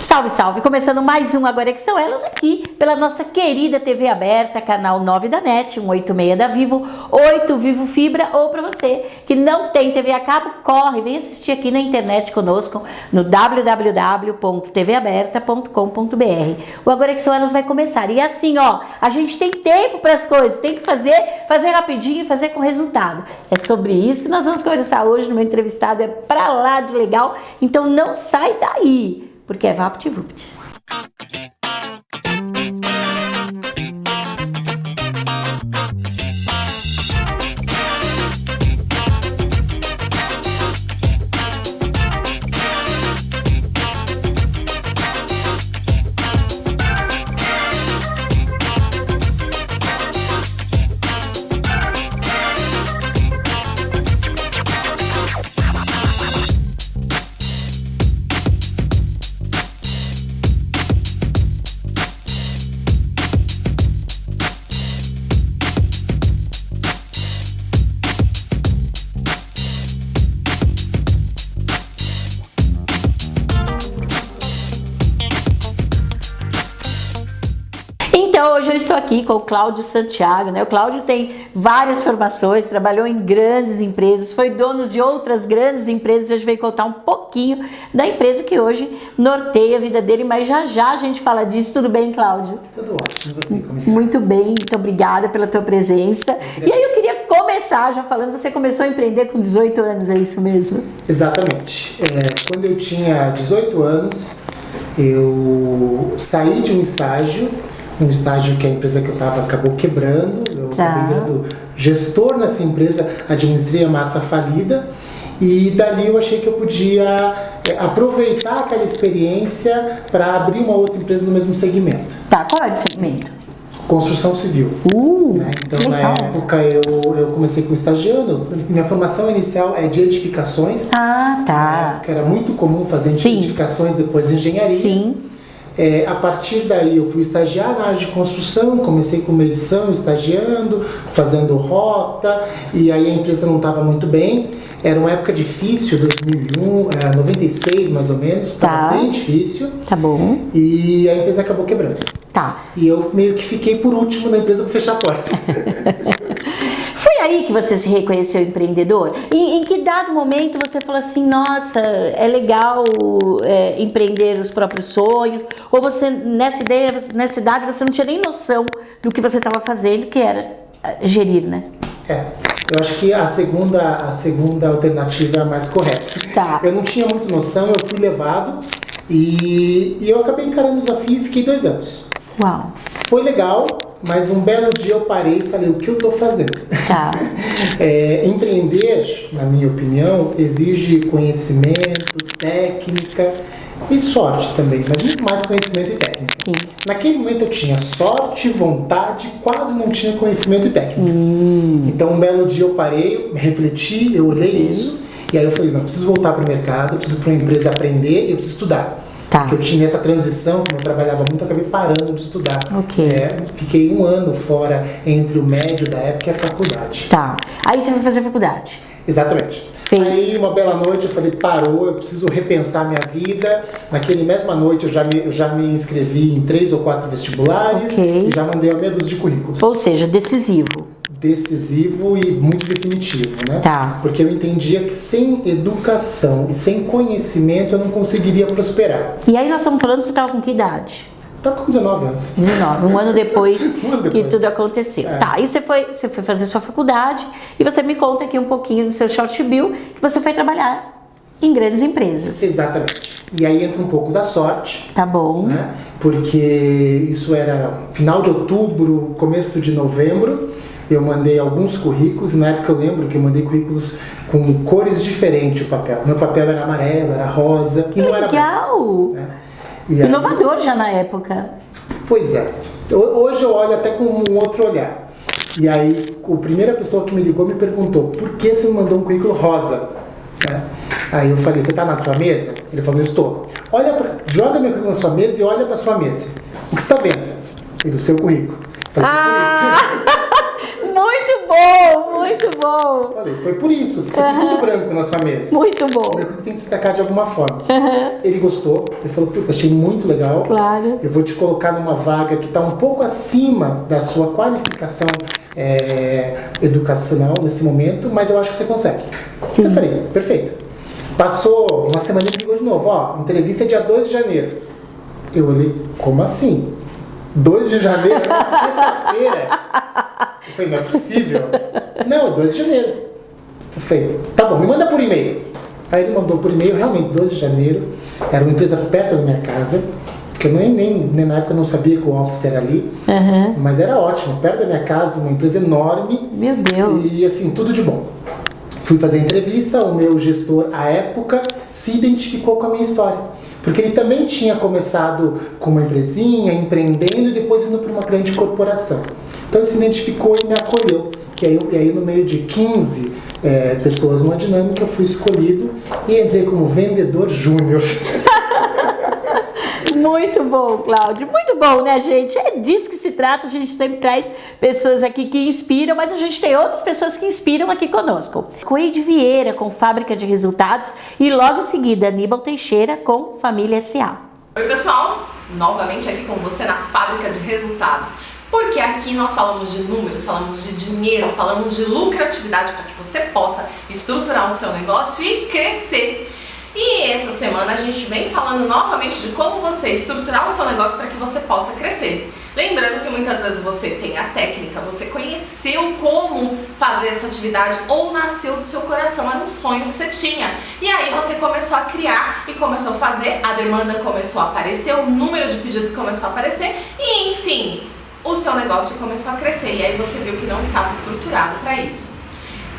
Salve, salve! Começando mais um Agora que São Elas aqui pela nossa querida TV aberta, canal 9 da NET, 186 da Vivo, 8 Vivo Fibra, ou para você que não tem TV a cabo, corre, vem assistir aqui na internet conosco no www.tvaberta.com.br. O Agora que São Elas vai começar. E assim, ó, a gente tem tempo para as coisas, tem que fazer rapidinho e fazer com resultado. É sobre isso que nós vamos conversar hoje no meu entrevistado, é pra lá de legal, então não sai daí. Porque é VaptVupt. Então, hoje eu estou aqui com o Cláudio Santiago, né? O Cláudio tem várias formações, trabalhou em grandes empresas, foi dono de outras grandes empresas, hoje veio contar um pouquinho da empresa que hoje norteia a vida dele, mas já a gente fala disso. Tudo bem, Cláudio? Tudo ótimo, e você, como está? Muito bem, muito obrigada pela tua presença. E aí eu queria começar já falando, você começou a empreender com 18 anos, é isso mesmo? Exatamente. Quando eu tinha 18 anos, eu saí de um estágio que a empresa que eu estava acabou quebrando. Eu acabei virando gestor nessa empresa, administrei a massa falida, e dali eu achei que eu podia aproveitar aquela experiência para abrir uma outra empresa no mesmo segmento. Tá, qual é o segmento? Construção civil. Né? Então, legal. Na época, eu comecei como estagiário. Minha formação inicial é de edificações. Ah, tá. Que era muito comum fazer edificações, depois engenharia. Sim. A partir daí eu fui estagiar na área de construção, comecei com medição, estagiando, fazendo rota, e aí a empresa não estava muito bem. Era uma época difícil, 2001, 96 mais ou menos, estava bem difícil. Tá bom. E a empresa acabou quebrando. Tá. E eu meio que fiquei por último na empresa para fechar a porta. Foi aí que você se reconheceu empreendedor? Em que dado momento você falou assim, nossa, é legal empreender os próprios sonhos? Ou você, nessa idade, você não tinha nem noção do que você estava fazendo, que era gerir, né? Eu acho que a segunda alternativa é a mais correta. Tá. Eu não tinha muito noção, eu fui levado e eu acabei encarando o desafio e fiquei 2 anos. Uau. Foi legal, mas um belo dia eu parei e falei, o que eu estou fazendo? Tá. Empreender, na minha opinião, exige conhecimento, técnica e sorte também, mas muito mais conhecimento e técnica. Sim. Naquele momento eu tinha sorte, vontade, quase não tinha conhecimento e técnica. Então um belo dia eu parei, refleti, eu olhei isso, e aí eu falei, não, eu preciso voltar para o mercado, eu preciso para uma empresa aprender e eu preciso estudar. Tá. Porque eu tinha essa transição, como eu trabalhava muito, eu acabei parando de estudar. Fiquei 1 ano fora entre o médio da época e a faculdade. Tá. Aí você foi fazer faculdade? Exatamente. Aí, uma bela noite, eu falei, parou, eu preciso repensar minha vida. Naquele mesma noite, eu já me inscrevi em 3 ou 4 vestibulares e já mandei a meia dúzia de currículos. Ou seja, decisivo. Decisivo e muito definitivo, né? Tá. Porque eu entendia que sem educação e sem conhecimento eu não conseguiria prosperar. E aí nós estamos falando, você estava com que idade? Estava com 19 anos. 19, um ano depois que tudo aconteceu. Tá, aí você foi fazer sua faculdade e você me conta aqui um pouquinho do seu short bill, que você foi trabalhar em grandes empresas. Exatamente. E aí entra um pouco da sorte. Tá bom. Né? Porque isso era final de outubro, começo de novembro. Eu mandei alguns currículos, na época eu lembro que eu mandei currículos com cores diferentes o papel. Meu papel era amarelo, era rosa e não era legal! Né? Inovador já na época. Pois é. Hoje eu olho até com um outro olhar. E aí a primeira pessoa que me ligou me perguntou, por que você me mandou um currículo rosa? Né? Aí eu falei, você está na sua mesa? Ele falou, estou. Joga meu currículo na sua mesa e olha para sua mesa. O que você está vendo? Ele, o seu currículo. Eu falei, muito bom, muito bom. Falei, foi por isso, porque você tem tudo branco na sua mesa. Muito O bom. meu tem que se destacar de alguma forma. Ele gostou, ele falou, putz, achei muito legal. Claro. Eu vou te colocar numa vaga que está um pouco acima da sua qualificação educacional nesse momento, mas eu acho que você consegue. Sim. Eu falei, perfeito. Passou uma semana e ele ligou de novo, ó, entrevista é dia 2 de janeiro. Eu olhei, como assim? 2 de janeiro? É uma sexta-feira. Eu falei, não é possível. Não, é 2 de janeiro. Eu falei, tá bom, me manda por e-mail. Aí ele mandou por e-mail, realmente, 2 de janeiro. Era uma empresa perto da minha casa, que eu nem na época eu não sabia que o office era ali. Mas era ótimo, perto da minha casa, uma empresa enorme. Meu Deus. E assim, tudo de bom. Fui fazer a entrevista, o meu gestor, à época, se identificou com a minha história. Porque ele também tinha começado com uma empresinha, empreendendo e depois indo para uma grande corporação. Então ele se identificou e me acolheu. E aí no meio de 15 pessoas numa dinâmica, eu fui escolhido e entrei como vendedor júnior. Muito bom, Cláudio. Muito bom, né, gente? É disso que se trata. A gente sempre traz pessoas aqui que inspiram, mas a gente tem outras pessoas que inspiram aqui conosco. Coide Vieira, com Fábrica de Resultados, e logo em seguida, Aníbal Teixeira, com Família S.A. Oi, pessoal! Novamente aqui com você na Fábrica de Resultados. Porque aqui nós falamos de números, falamos de dinheiro, falamos de lucratividade para que você possa estruturar o seu negócio e crescer. E essa semana a gente vem falando novamente de como você estruturar o seu negócio para que você possa crescer. Lembrando que muitas vezes você tem a técnica, você conheceu como fazer essa atividade ou nasceu do seu coração, era um sonho que você tinha. E aí você começou a criar e começou a fazer, a demanda começou a aparecer, o número de pedidos começou a aparecer e enfim, o seu negócio começou a crescer. E aí você viu que não estava estruturado para isso.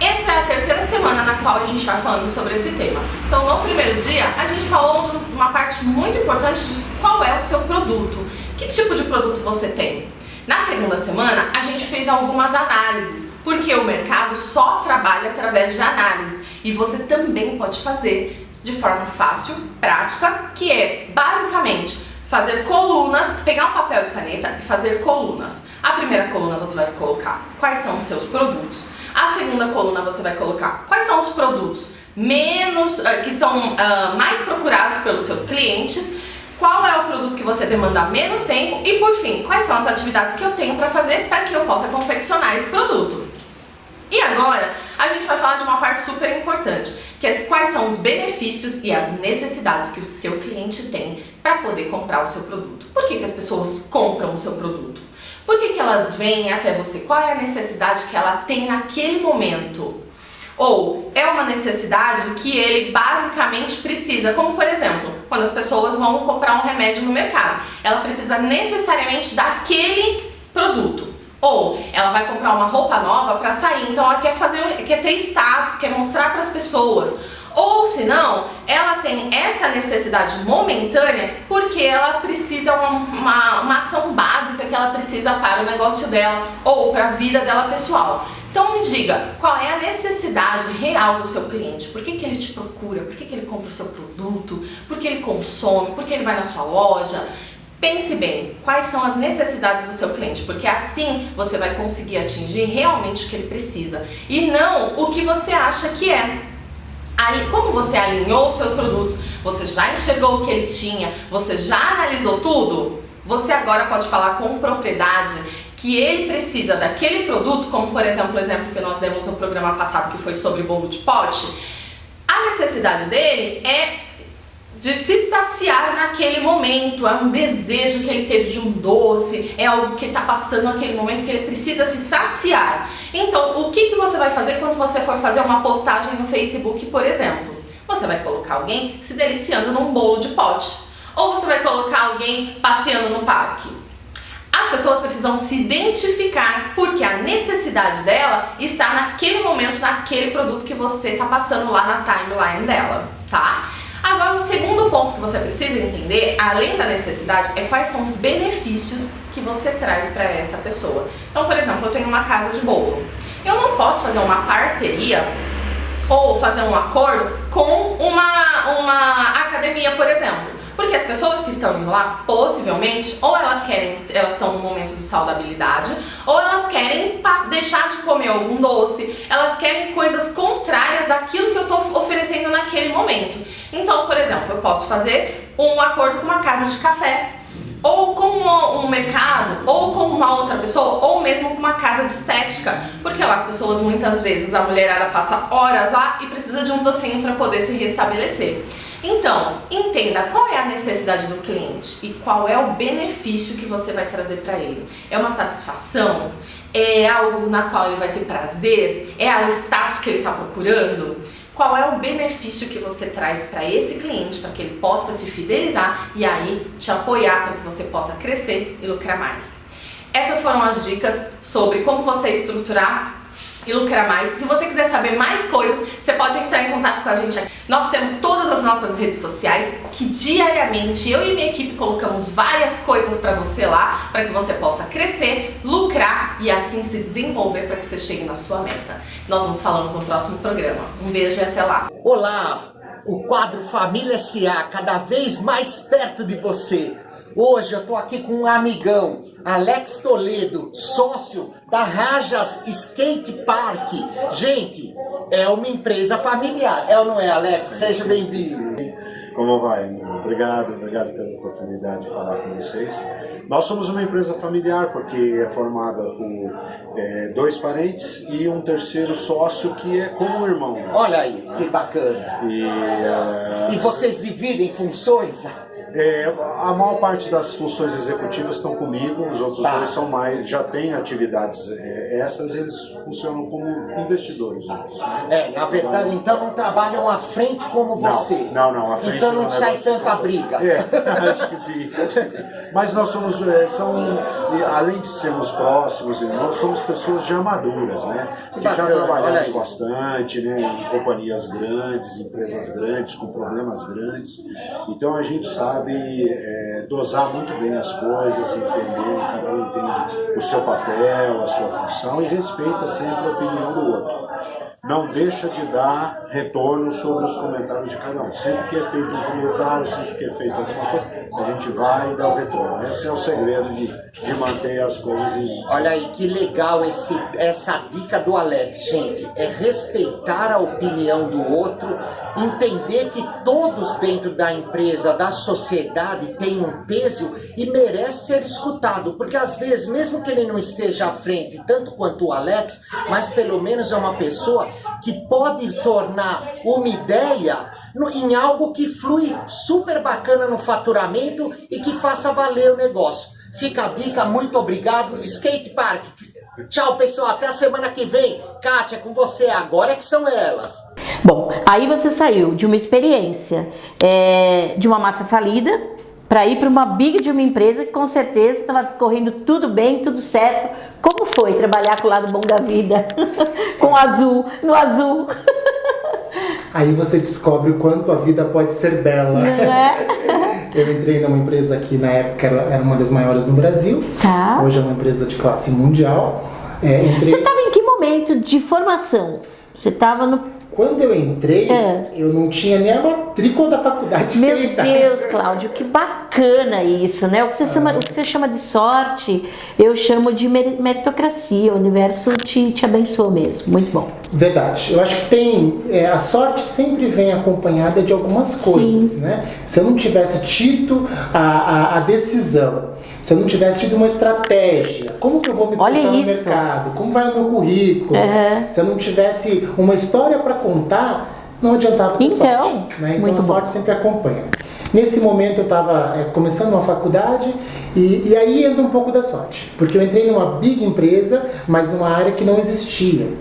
Essa é a terceira semana na qual a gente vai falando sobre esse tema. Então, no primeiro dia, a gente falou de uma parte muito importante de qual é o seu produto. Que tipo de produto você tem? Na segunda semana, a gente fez algumas análises, porque o mercado só trabalha através de análise. E você também pode fazer de forma fácil, prática, que é basicamente fazer colunas, pegar um papel e caneta e fazer colunas. A primeira coluna você vai colocar quais são os seus produtos. A segunda coluna você vai colocar quais são os produtos que são mais procurados pelos seus clientes, qual é o produto que você demanda menos tempo e, por fim, quais são as atividades que eu tenho para fazer para que eu possa confeccionar esse produto. E agora a gente vai falar de uma parte super importante, que é quais são os benefícios e as necessidades que o seu cliente tem para poder comprar o seu produto. Por que as pessoas compram o seu produto? Por que elas vêm até você? Qual é a necessidade que ela tem naquele momento? Ou é uma necessidade que ele basicamente precisa, como por exemplo, quando as pessoas vão comprar um remédio no mercado, ela precisa necessariamente daquele produto. Ou ela vai comprar uma roupa nova para sair, então ela quer ter status, quer mostrar para as pessoas. Ou se não, ela tem essa necessidade momentânea porque ela precisa uma ação básica que ela precisa para o negócio dela ou para a vida dela pessoal. Então me diga, qual é a necessidade real do seu cliente? Por que ele te procura? Por que ele compra o seu produto? Por que ele consome? Por que ele vai na sua loja? Pense bem, quais são as necessidades do seu cliente, porque assim você vai conseguir atingir realmente o que ele precisa e não o que você acha que é. Como você alinhou os seus produtos, você já enxergou o que ele tinha, você já analisou tudo, você agora pode falar com propriedade que ele precisa daquele produto, como por exemplo o exemplo que nós demos no programa passado que foi sobre bolo de pote. A necessidade dele é de se saciar naquele momento, é um desejo que ele teve de um doce, é algo que está passando naquele momento que ele precisa se saciar. Então, o que você vai fazer quando você for fazer uma postagem no Facebook, por exemplo? Você vai colocar alguém se deliciando num bolo de pote, ou você vai colocar alguém passeando no parque. As pessoas precisam se identificar porque a necessidade dela está naquele momento, naquele produto que você está passando lá na timeline dela, tá? Agora, o segundo ponto que você precisa entender, além da necessidade, é quais são os benefícios que você traz para essa pessoa. Então, por exemplo, eu tenho uma casa de bolo. Eu não posso fazer uma parceria ou fazer um acordo com uma academia, por exemplo. Porque as pessoas que estão indo lá, possivelmente, ou elas estão num momento de saudabilidade, ou elas querem deixar de comer algum doce, elas querem coisas contrárias daquilo que eu estou oferecendo naquele momento. Então, por exemplo, eu posso fazer um acordo com uma casa de café, ou com um mercado, ou com uma outra pessoa, ou mesmo com uma casa de estética, porque lá as pessoas, muitas vezes, a mulherada passa horas lá e precisa de um docinho para poder se restabelecer. Então, entenda qual é a necessidade do cliente e qual é o benefício que você vai trazer para ele. É uma satisfação? É algo na qual ele vai ter prazer? É o status que ele está procurando? Qual é o benefício que você traz para esse cliente, para que ele possa se fidelizar e aí te apoiar para que você possa crescer e lucrar mais? Essas foram as dicas sobre como você estruturar e lucrar mais. Se você quiser saber mais coisas, você pode entrar em contato com a gente aqui. Nós temos todas as nossas redes sociais que diariamente eu e minha equipe colocamos várias coisas para você lá, para que você possa crescer, lucrar e assim se desenvolver para que você chegue na sua meta. Nós nos falamos no próximo programa. Um beijo e até lá. Olá, o quadro Família SA, cada vez mais perto de você. Hoje eu tô aqui com um amigão, Alex Toledo, sócio da Rajas Skate Park. Gente, é uma empresa familiar, é ou não é, Alex? Seja bem-vindo. Como vai? Obrigado pela oportunidade de falar com vocês. Nós somos uma empresa familiar porque é formada por 2 parentes e um terceiro sócio que é como um irmão. Olha aí, que bacana. E vocês dividem funções? A maior parte das funções executivas estão comigo, os outros dois são mais, já têm atividades extras, eles funcionam como investidores nossos. Né? Na verdade, então não trabalham à frente como você. Não, à frente então não sai tanta briga. Acho que sim. Mas nós somos, além de sermos próximos, nós somos pessoas já maduras, né? Que já trabalhamos bastante, né? Em companhias grandes, empresas grandes, com problemas grandes. Então a gente sabe dosar muito bem as coisas, entender, cada um entende o seu papel, a sua função e respeita sempre a opinião do outro. Não deixa de dar retorno sobre os comentários de cada um. Sempre que é feito um comentário, sempre que é feito alguma coisa, a gente vai e dá o retorno. Esse é o segredo de manter as coisas em... Olha aí, que legal essa dica do Alex, gente. É respeitar a opinião do outro, entender que todos dentro da empresa, da sociedade, têm um peso e merece ser escutado. Porque às vezes, mesmo que ele não esteja à frente, tanto quanto o Alex, mas pelo menos é uma pessoa que pode tornar uma ideia em algo que flui super bacana no faturamento e que faça valer o negócio. Fica a dica, muito obrigado. Skate Park. Tchau, pessoal, até a semana que vem. Kátia, com você, agora é que são elas. Bom, aí você saiu de uma experiência de uma massa falida para ir para uma big de uma empresa que com certeza estava correndo tudo bem, tudo certo. Como foi trabalhar com o lado bom da vida? Com o azul, no azul. Aí você descobre o quanto a vida pode ser bela. Não é? Eu entrei numa empresa que na época era uma das maiores no Brasil. Tá. Hoje é uma empresa de classe mundial. Você estava em que momento de formação? Você estava no... Quando eu entrei, eu não tinha nem a matrícula da faculdade feita. Meu Deus, Cláudio, que bacana isso, né? O que você chama de sorte, eu chamo de meritocracia. O universo te abençoou mesmo. Muito bom. Verdade. Eu acho que a sorte sempre vem acompanhada de algumas coisas, né? Se eu não tivesse tido a decisão, se eu não tivesse tido uma estratégia, como que eu vou me posicionar no mercado? Como vai o meu currículo? Se eu não tivesse uma história para contar, não adiantava ter sorte. Né? Então a sorte sempre acompanha. Nesse momento eu estava começando uma faculdade e aí entra um pouco da sorte. Porque eu entrei numa big empresa, mas numa área que não existia.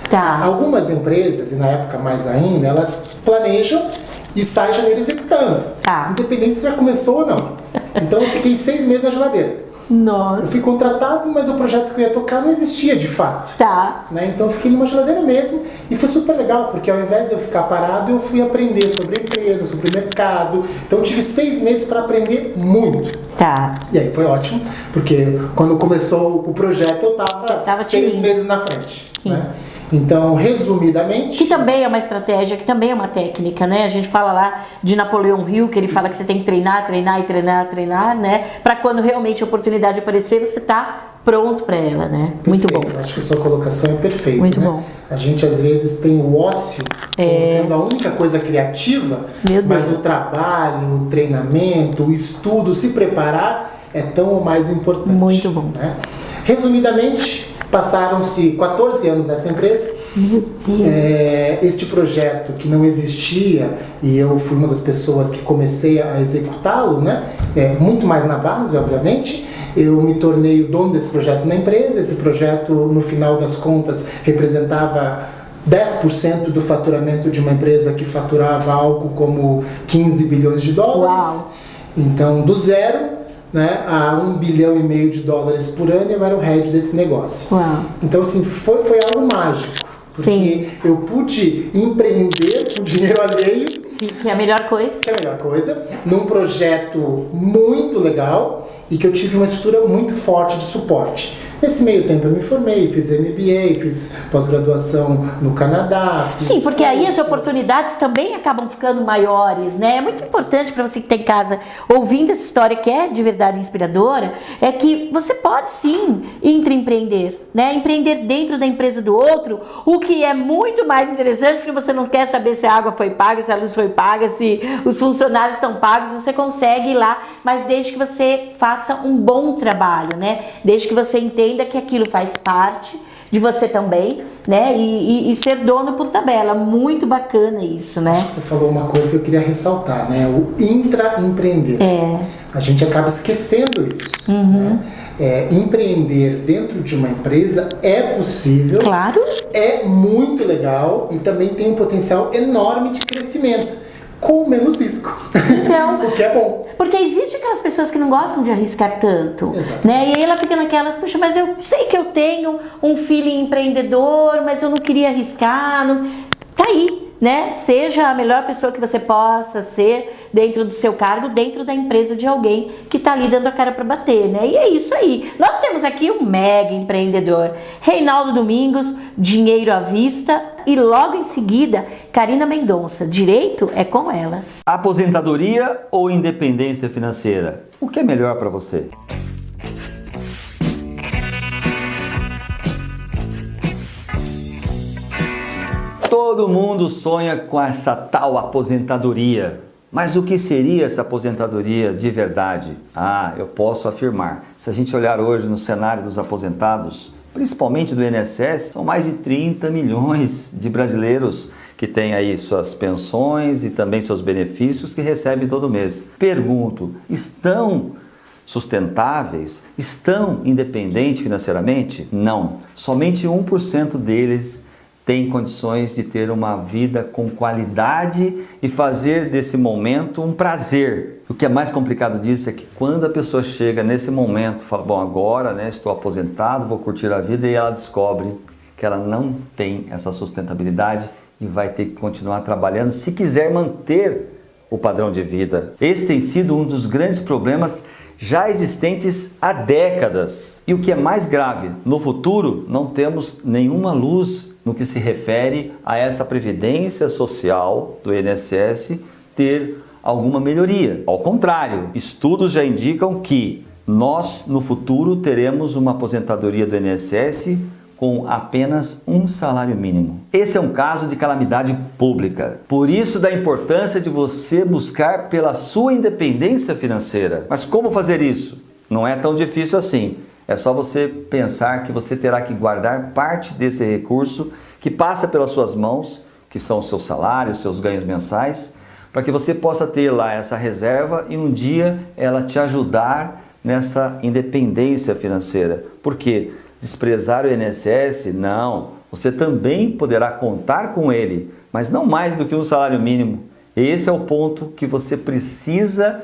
Tá. Algumas empresas, e na época mais ainda, elas planejam e saem janeiro executando. Tá. Independente se já começou ou não. Então eu fiquei 6 meses na geladeira. Nossa. Eu fui contratado, mas o projeto que eu ia tocar não existia de fato. Tá. Né? Então eu fiquei numa geladeira mesmo e foi super legal, porque ao invés de eu ficar parado, eu fui aprender sobre a empresa, sobre o mercado. Então eu tive 6 meses para aprender muito. Tá. E aí foi ótimo, porque quando começou o projeto eu tava 6 meses na frente. Né? Então, resumidamente... Que também é uma estratégia, que também é uma técnica, né? A gente fala lá de Napoleão Hill, que ele fala que você tem que treinar, né? Para quando realmente a oportunidade aparecer, você tá pronto para ela, né? Perfeito. Muito bom. Acho que a sua colocação é perfeita. Muito né? bom. A gente às vezes tem o ócio como sendo a única coisa criativa, Meu Deus. mas o trabalho, o treinamento, o estudo, se preparar é tão ou mais importante. Muito bom. Né? Resumidamente, passaram-se 14 anos nessa empresa. Meu Deus. Este projeto que não existia, e eu fui uma das pessoas que comecei a executá-lo, né? Muito mais na base, obviamente. Eu me tornei o dono desse projeto na empresa. Esse projeto, no final das contas, representava 10% do faturamento de uma empresa que faturava algo como 15 bilhões de dólares. Uau. Então, do zero, né, a 1,5 bilhão de dólares por ano, eu era o head desse negócio. Uau. Então, assim, foi algo mágico. Porque Sim. eu pude empreender com dinheiro alheio, Sim, que é a melhor coisa. que é a melhor coisa, num projeto muito legal e que eu tive uma estrutura muito forte de suporte. Nesse meio tempo eu me formei, fiz MBA, fiz pós-graduação no Canadá. Sim, porque aí as cursos. oportunidades também acabam ficando maiores, né? É muito importante para você que está em casa ouvindo essa história que é de verdade inspiradora, é que você pode sim empreender, né? Empreender dentro da empresa do outro, o que é muito mais interessante, porque você não quer saber se a água foi paga, se a luz foi paga, se os funcionários estão pagos, você consegue ir lá, mas desde que você faça um bom trabalho, né? Desde que você entenda que aquilo faz parte de você também, né? E ser dono por tabela. Muito bacana isso, né? Você falou uma coisa que eu queria ressaltar, né? O intraempreender. A gente acaba esquecendo isso. Né? Empreender dentro de uma empresa é possível. Claro. É muito legal e também tem um potencial enorme de crescimento. Com menos risco. Então, o que é bom. Porque existe aquelas pessoas que não gostam de arriscar tanto, Exato. né? E aí ela fica naquelas, puxa, mas eu sei que eu tenho um feeling empreendedor, mas eu não queria arriscar. Não... Tá aí, né? Seja a melhor pessoa que você possa ser dentro do seu cargo, dentro da empresa de alguém que tá ali dando a cara para bater, né? E é isso aí. Nós temos aqui um mega empreendedor, Reinaldo Domingos, dinheiro à vista, e logo em seguida, Karina Mendonça, direito é com elas. Aposentadoria ou independência financeira? O que é melhor para você? Todo mundo sonha com essa tal aposentadoria. Mas o que seria essa aposentadoria de verdade? Eu posso afirmar. Se a gente olhar hoje no cenário dos aposentados, principalmente do INSS, são mais de 30 milhões de brasileiros que têm aí suas pensões e também seus benefícios que recebem todo mês. Pergunto, estão sustentáveis? Estão independentes financeiramente? Não. Somente 1% deles tem condições de ter uma vida com qualidade e fazer desse momento um prazer. O que é mais complicado disso é que quando a pessoa chega nesse momento, fala, bom, agora, né, estou aposentado, vou curtir a vida, e ela descobre que ela não tem essa sustentabilidade e vai ter que continuar trabalhando se quiser manter o padrão de vida. Esse tem sido um dos grandes problemas já existentes há décadas. E o que é mais grave, no futuro não temos nenhuma luz no que se refere a essa previdência social do INSS ter alguma melhoria. Ao contrário, estudos já indicam que nós no futuro teremos uma aposentadoria do INSS com apenas um salário mínimo. Esse é um caso de calamidade pública. Por isso da importância de você buscar pela sua independência financeira. Mas como fazer isso? Não é tão difícil assim. É só você pensar que você terá que guardar parte desse recurso que passa pelas suas mãos, que são os seus salários, seus ganhos mensais, para que você possa ter lá essa reserva e um dia ela te ajudar nessa independência financeira. Por quê? Desprezar o INSS? Não. Você também poderá contar com ele, mas não mais do que um salário mínimo. Esse é o ponto que você precisa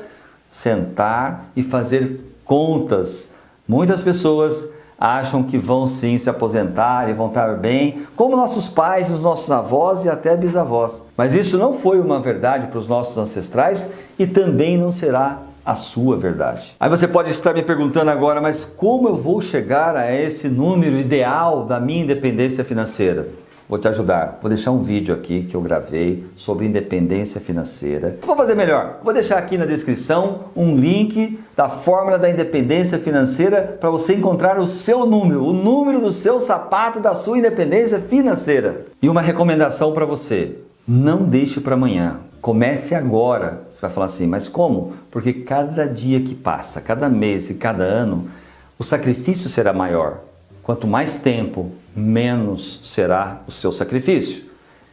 sentar e fazer contas. Muitas pessoas acham que vão sim se aposentar e vão estar bem, como nossos pais, os nossos avós e até bisavós. Mas isso não foi uma verdade para os nossos ancestrais e também não será a sua verdade. Aí você pode estar me perguntando agora, mas como eu vou chegar a esse número ideal da minha independência financeira? vou te ajudar. Vou deixar um vídeo aqui que eu gravei sobre independência financeira. Vou fazer melhor, vou deixar aqui na descrição um link da fórmula da independência financeira para você encontrar o seu número, o número do seu sapato da sua independência financeira. E uma recomendação para você, não deixe para amanhã. Comece agora. Você vai falar assim, mas como? Porque cada dia que passa, cada mês e cada ano, o sacrifício será maior. Quanto mais tempo, menos será o seu sacrifício.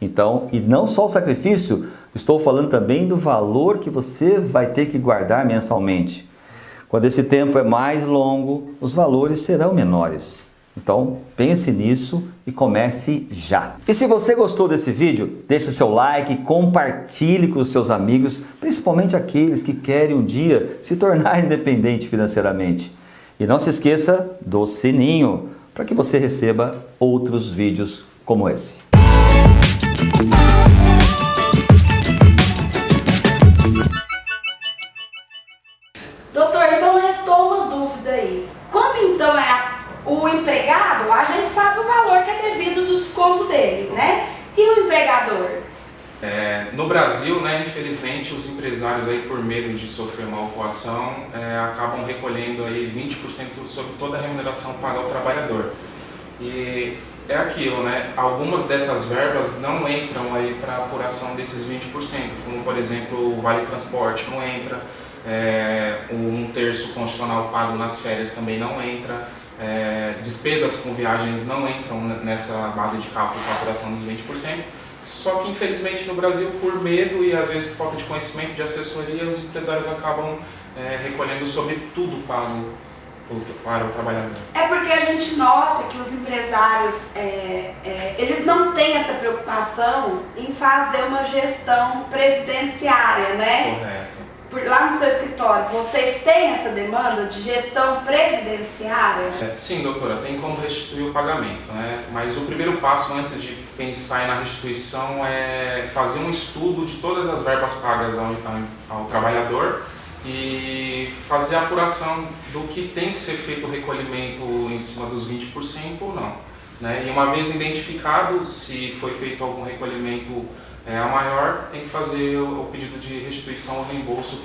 Então, e não só o sacrifício, estou falando também do valor que você vai ter que guardar mensalmente. Quando esse tempo é mais longo, os valores serão menores. Então, pense nisso e comece já. E se você gostou desse vídeo, deixe seu like, compartilhe com os seus amigos, principalmente aqueles que querem um dia se tornar independente financeiramente. E não se esqueça do sininho, para que você receba outros vídeos como esse. Doutor, então restou uma dúvida aí. Como então é o empregado, a gente sabe o valor que é devido do desconto dele, né? E o empregador? No Brasil, né, infelizmente, os empresários aí, por medo de sofrer uma autuação, acabam recolhendo aí 20% sobre toda a remuneração paga ao trabalhador. E é aquilo, né? Algumas dessas verbas não entram aí para apuração desses 20%, como por exemplo o Vale Transporte não entra, um terço constitucional pago nas férias também não entra, despesas com viagens não entram nessa base de cálculo para apuração dos 20%. Só que infelizmente no Brasil, por medo e às vezes por falta de conhecimento de assessoria, os empresários acabam recolhendo sobre tudo pago para o trabalhador. É porque a gente nota que os empresários, eles não têm essa preocupação em fazer uma gestão previdenciária, né? Correto. Lá no seu escritório, vocês têm essa demanda de gestão previdenciária? Sim, doutora, tem como restituir o pagamento, né? Mas o primeiro passo antes de pensar na restituição é fazer um estudo de todas as verbas pagas ao trabalhador e fazer a apuração do que tem que ser feito o recolhimento em cima dos 20% ou não, né? E uma vez identificado se foi feito algum recolhimento a maior, tem que fazer o pedido de restituição ou reembolso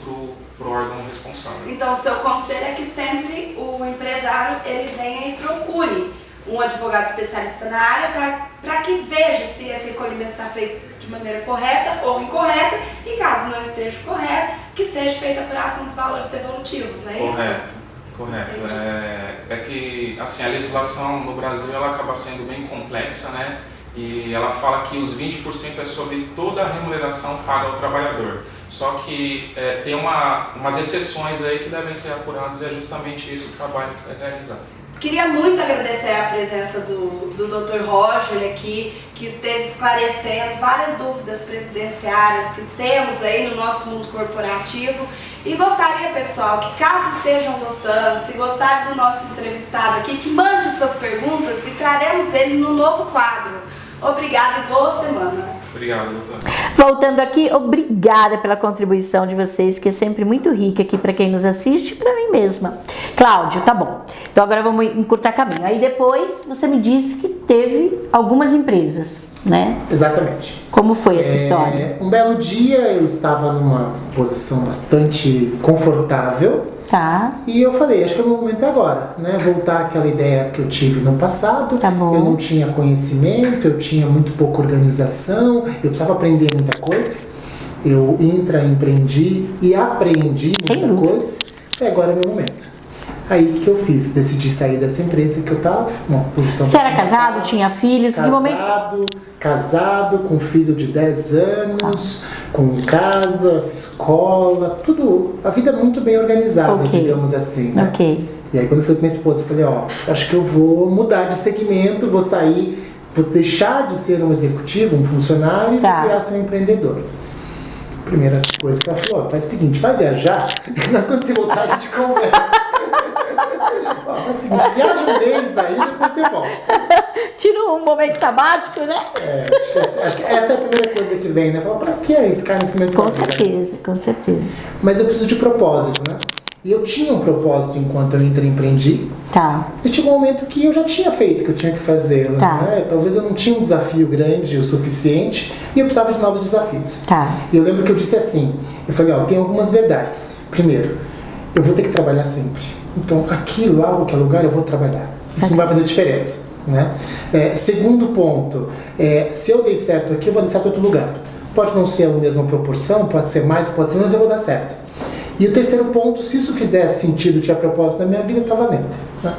para o órgão responsável. Então, o seu conselho é que sempre o empresário ele venha e procure um advogado especialista na área para que veja se esse recolhimento está feito de maneira correta ou incorreta e, caso não esteja correto, que seja feita a apuração dos valores devolutivos, não é isso? Correto. É que assim, a legislação no Brasil ela acaba sendo bem complexa, né? E ela fala que os 20% é sobre toda a remuneração paga ao trabalhador. Só que tem umas exceções aí que devem ser apuradas e é justamente esse o trabalho que é realizado. Queria muito agradecer a presença do Dr. Roger aqui, que esteve esclarecendo várias dúvidas previdenciárias que temos aí no nosso mundo corporativo. E gostaria, pessoal, que caso estejam gostando, se gostarem do nosso entrevistado aqui, que mande suas perguntas e traremos ele no novo quadro. Obrigada e boa semana. Obrigado, doutor. Voltando aqui, obrigada pela contribuição de vocês, que é sempre muito rica aqui para quem nos assiste e para mim mesma. Cláudio, tá bom. Então agora vamos encurtar caminho. Aí depois você me disse que teve algumas empresas, né? Exatamente. Como foi essa história? Um belo dia eu estava numa posição bastante confortável. Tá. E eu falei, acho que é o momento agora, né? Voltar àquela ideia que eu tive no passado. Tá bom. Eu não tinha conhecimento, eu tinha muito pouca organização, eu precisava aprender muita coisa. Eu empreendi e aprendi muita coisa. E agora é meu momento. Aí o que eu fiz? Decidi sair dessa empresa que eu estava, uma posição... Você era casado, tinha filhos? Casado, com filho de 10 anos, com casa, escola, tudo. A vida é muito bem organizada, digamos assim, né? E aí quando eu falei com minha esposa, eu falei, acho que eu vou mudar de segmento, vou sair, vou deixar de ser um executivo, um funcionário e vou virar ser um empreendedor. Primeira coisa que ela falou, faz o seguinte, vai viajar, quando você voltar a gente conversa. Faz o seguinte, viaja um mês aí, depois você volta. Tira um momento sabático, né? Acho que essa é a primeira coisa que vem, né? Fala, pra que arriscar nesse momento? Com certeza, com certeza. Mas eu preciso de propósito, né? E eu tinha um propósito enquanto eu empreendi. Tá. E tinha um momento que eu já tinha feito o que eu tinha que fazer. Tá. Né? Talvez eu não tinha um desafio grande o suficiente e eu precisava de novos desafios. Tá. E eu lembro que eu disse assim, eu falei, tem algumas verdades. Primeiro, eu vou ter que trabalhar sempre. Então, aqui, lá, qualquer lugar, eu vou trabalhar. Isso não vai fazer diferença. Né? Segundo ponto, se eu dei certo aqui, eu vou dar certo em outro lugar. Pode não ser a mesma proporção, pode ser mais, pode ser menos, eu vou dar certo. E o terceiro ponto, se isso fizesse sentido, tinha propósito na minha vida, tá valendo. Né?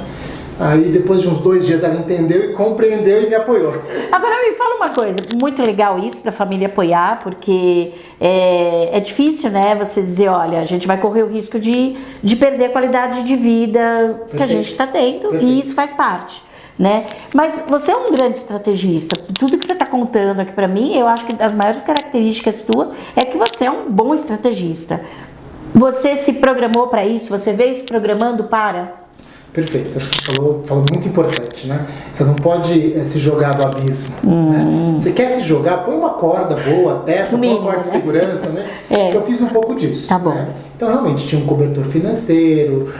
Aí depois de uns 2 dias ela entendeu e compreendeu e me apoiou. Agora me fala uma coisa, muito legal isso da família apoiar, porque é difícil, né, você dizer, olha, a gente vai correr o risco de perder a qualidade de vida que a gente está tendo, e isso faz parte. Né? Mas você é um grande estrategista. Tudo que você está contando aqui para mim, eu acho que das maiores características tua é que você é um bom estrategista. Você se programou para isso? Você veio se programando para? Perfeito, acho que você falou muito importante, né? Você não pode se jogar do abismo. Né? Você quer se jogar, põe uma corda boa, testa, põe uma corda de segurança, né? Eu fiz um pouco disso. Tá bom. Né? Então realmente tinha um cobertor financeiro,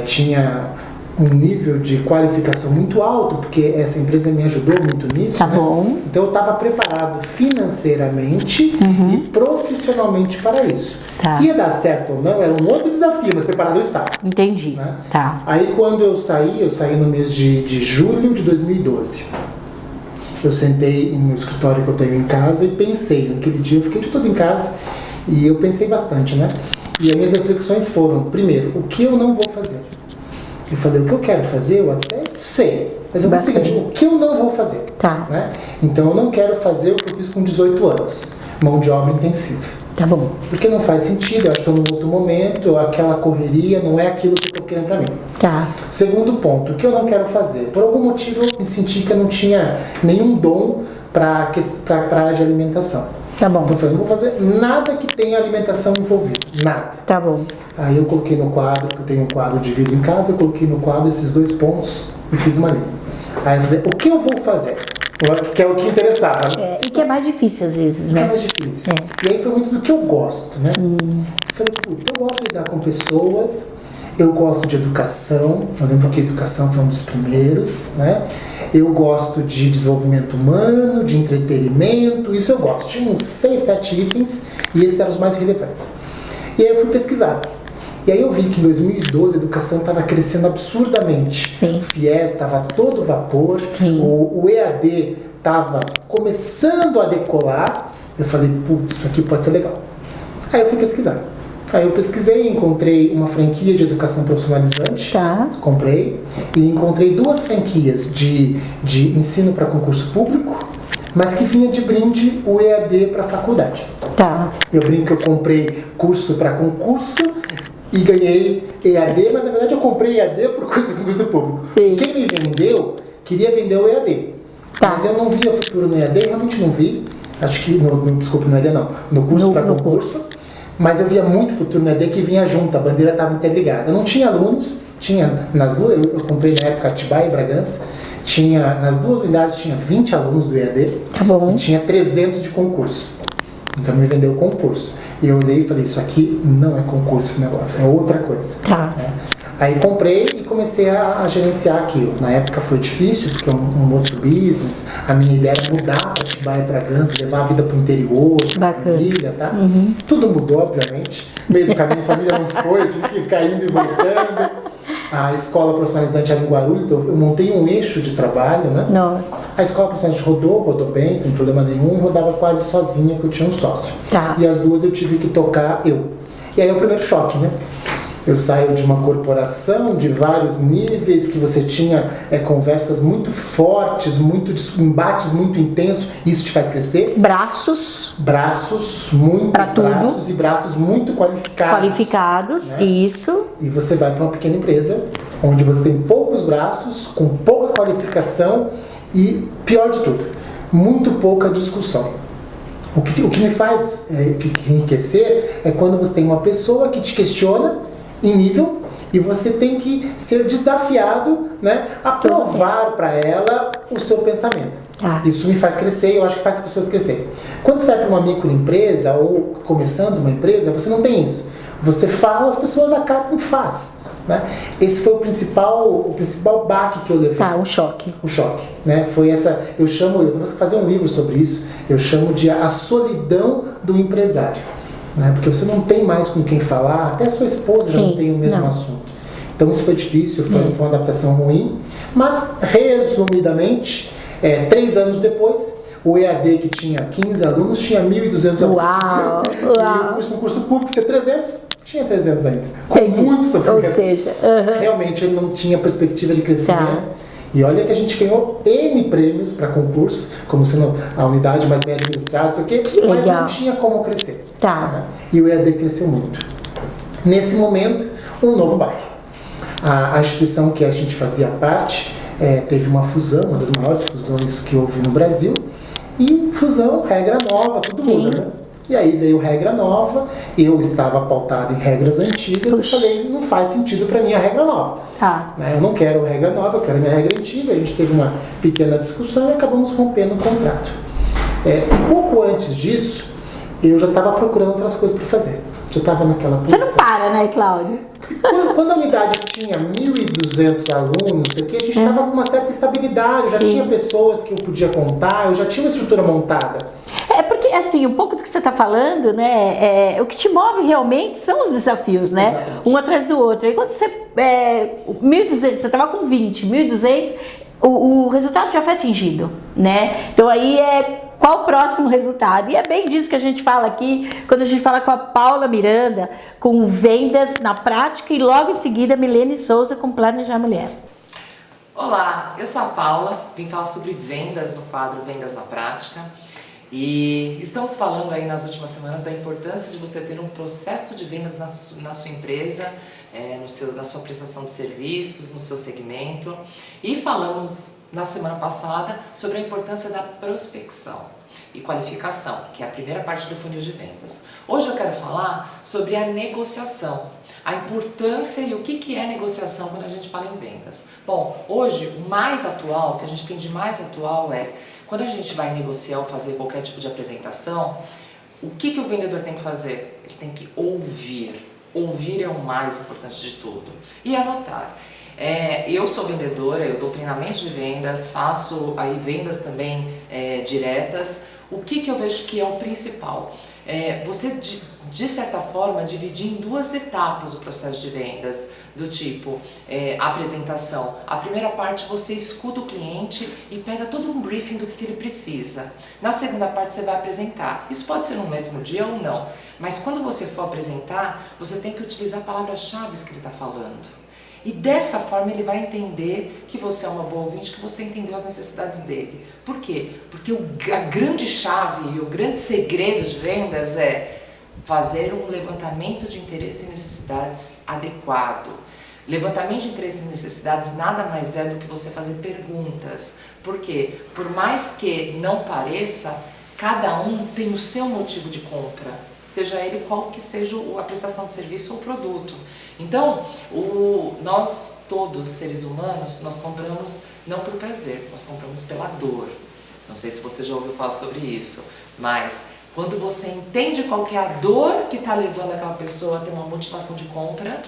tinha um nível de qualificação muito alto, porque essa empresa me ajudou muito nisso. Tá né? bom. Então eu estava preparado financeiramente e profissionalmente para isso. Tá. Se ia dar certo ou não, era um outro desafio, mas preparado eu estava. Entendi. Né? Tá. Aí quando eu saí no mês de julho de 2012. Eu sentei no escritório que eu tenho em casa e pensei, naquele dia eu fiquei de todo em casa e eu pensei bastante, né? E as minhas reflexões foram, primeiro, o que eu não vou fazer? Eu falei, o que eu quero fazer, eu até sei. Mas eu vou seguir, o que eu não vou fazer? Tá. Né? Então eu não quero fazer o que eu fiz com 18 anos. Mão de obra intensiva. Tá bom. Porque não faz sentido, eu acho que estou num outro momento, aquela correria não é aquilo que eu estou querendo para mim. Tá. Segundo ponto, o que eu não quero fazer? Por algum motivo eu me senti que eu não tinha nenhum dom para a área de alimentação. Tá bom. Então eu falei, não vou fazer nada que tenha alimentação envolvida. Nada. Tá bom. Aí eu coloquei no quadro, que eu tenho um quadro de vidro em casa, eu coloquei no quadro esses 2 pontos e fiz uma linha. Aí eu falei, o que eu vou fazer? Que é o que interessava, né? E que é mais difícil às vezes, Que é né? mais difícil. E aí foi muito do que eu gosto, né? Eu falei, eu gosto de lidar com pessoas, eu gosto de educação, eu lembro que a educação foi um dos primeiros, né? Eu gosto de desenvolvimento humano, de entretenimento, isso eu gosto. Tinha uns 6, 7 itens e esses eram os mais relevantes. E aí eu fui pesquisar. E aí eu vi que em 2012 a educação estava crescendo absurdamente. Sim. O FIES estava a todo vapor, Sim. o EAD estava começando a decolar. Eu falei, putz, isso aqui pode ser legal. Aí eu fui pesquisar. Aí eu pesquisei, encontrei uma franquia de educação profissionalizante, Tá. comprei, e encontrei 2 franquias de ensino para concurso público, mas que vinha de brinde o EAD para faculdade. Tá. Eu brinco que eu comprei curso para concurso e ganhei EAD, mas na verdade eu comprei EAD por curso para concurso público. Sim. E quem me vendeu, queria vender o EAD. Tá. Mas eu não via futuro no EAD, realmente não vi. Acho que, desculpa, no EAD não, no curso para concurso. Mas eu via muito futuro no EAD que vinha junto, a bandeira estava interligada. Eu não tinha alunos, tinha nas 2, eu comprei na época Atibaia e Bragança, tinha, nas 2 unidades tinha 20 alunos do EAD. Tá bom. E tinha 300 de concurso. Então me vendeu o concurso. E eu olhei e falei, isso aqui não é concurso esse negócio, é outra coisa. Tá. Né? Aí comprei e comecei a gerenciar aquilo. Na época foi difícil, porque é um outro business. A minha ideia era mudar para Atibaia e Bragança, levar a vida para o interior, pra família, tá? Tudo mudou, obviamente. No meio do caminho a família não foi, tive que ficar indo e voltando. A escola profissionalizante era em Guarulhos, então eu montei um eixo de trabalho, né? Nossa. A escola profissionalizante rodou bem, sem problema nenhum, e rodava quase sozinha, porque eu tinha um sócio. Tá. E as 2 eu tive que tocar eu. E aí é o primeiro choque, né? Eu saio de uma corporação de vários níveis, que você tinha conversas muito fortes, embates muito intensos, isso te faz crescer. Braços. Muitos Pra tudo. braços e braços muito qualificados. Qualificados, né? isso. E você vai para uma pequena empresa, onde você tem poucos braços, com pouca qualificação e, pior de tudo, muito pouca discussão. O que me faz enriquecer é quando você tem uma pessoa que te questiona em nível e você tem que ser desafiado, né, a provar para ela o seu pensamento. Isso me faz crescer e eu acho que faz as pessoas crescerem. Quando você vai para uma microempresa ou começando uma empresa, você não tem isso. Você fala, as pessoas acatam e faz. Né? Esse foi o principal baque que eu levei. Tá, um choque. O choque, né? Foi essa, eu vou fazer um livro sobre isso, eu chamo de a solidão do empresário. Né? Porque você não tem mais com quem falar, até a sua esposa já não tem o mesmo assunto. Então isso foi difícil, foi uma adaptação ruim, mas resumidamente, 3 anos depois, o EAD que tinha 15 alunos tinha 1.200 alunos. Uau! E o curso público tinha 300, tinha 300 ainda. Com muito sofrimento. Ou seja, realmente ele não tinha perspectiva de crescimento. Tá. E olha que a gente ganhou N prêmios para concurso, como sendo a unidade mais bem administrada, sei o quê, mas não tinha como crescer. Tá. Né? E o EAD cresceu muito. Nesse momento, um novo baque. A instituição que a gente fazia parte teve uma fusão, uma das maiores fusões que houve no Brasil, e fusão, regra nova, tudo muda, né? E aí veio regra nova, eu estava pautado em regras antigas e falei, não faz sentido para mim a regra nova. Tá. Eu não quero regra nova, eu quero a minha regra antiga. A gente teve uma pequena discussão e acabamos rompendo o contrato. Um pouco antes disso, eu já estava procurando outras coisas para fazer. Já estava naquela... Você não para, né, Cláudio? Quando a unidade tinha 1.200 alunos, a gente estava com uma certa estabilidade, eu já tinha pessoas que eu podia contar, eu já tinha uma estrutura montada. Porque, assim, um pouco do que você está falando, né, o que te move realmente são os desafios, né? Exatamente. Um atrás do outro. Aí quando você, 1.200, você estava com 20, 1.200, o resultado já foi atingido, né? Então aí qual o próximo resultado? E é bem disso que a gente fala aqui, quando a gente fala com a Paula Miranda, com vendas na prática, e logo em seguida Milene Souza com Planejar Mulher. Olá, eu sou a Paula, vim falar sobre vendas no quadro Vendas na Prática. E estamos falando aí nas últimas semanas da importância de você ter um processo de vendas na sua empresa, na sua prestação de serviços, no seu segmento. E falamos na semana passada sobre a importância da prospecção e qualificação, que é a primeira parte do funil de vendas. Hoje eu quero falar sobre a negociação, a importância e o que é negociação quando a gente fala em vendas. Bom, hoje o mais atual, o que a gente tem de mais atual quando a gente vai negociar ou fazer qualquer tipo de apresentação, o que o vendedor tem que fazer? Ele tem que ouvir. Ouvir é o mais importante de tudo. E anotar. Eu sou vendedora, eu dou treinamentos de vendas, faço aí vendas também diretas. O que eu vejo que é o principal? Você, de certa forma, dividir em 2 etapas o processo de vendas, do tipo apresentação. A primeira parte você escuta o cliente e pega todo um briefing do que ele precisa. Na segunda parte você vai apresentar. Isso pode ser no mesmo dia ou não, mas quando você for apresentar, você tem que utilizar palavras-chave que ele está falando. E dessa forma ele vai entender que você é uma boa ouvinte, que você entendeu as necessidades dele. Por quê? Porque a grande chave e o grande segredo de vendas é fazer um levantamento de interesse e necessidades adequado. Levantamento de interesse e necessidades nada mais é do que você fazer perguntas. Por quê? Por mais que não pareça, cada um tem o seu motivo de compra, seja ele qual que seja a prestação de serviço ou produto. Então, nós todos, seres humanos, nós compramos não por prazer, nós compramos pela dor. Não sei se você já ouviu falar sobre isso, mas quando você entende qual que é a dor que está levando aquela pessoa a ter uma motivação de compra,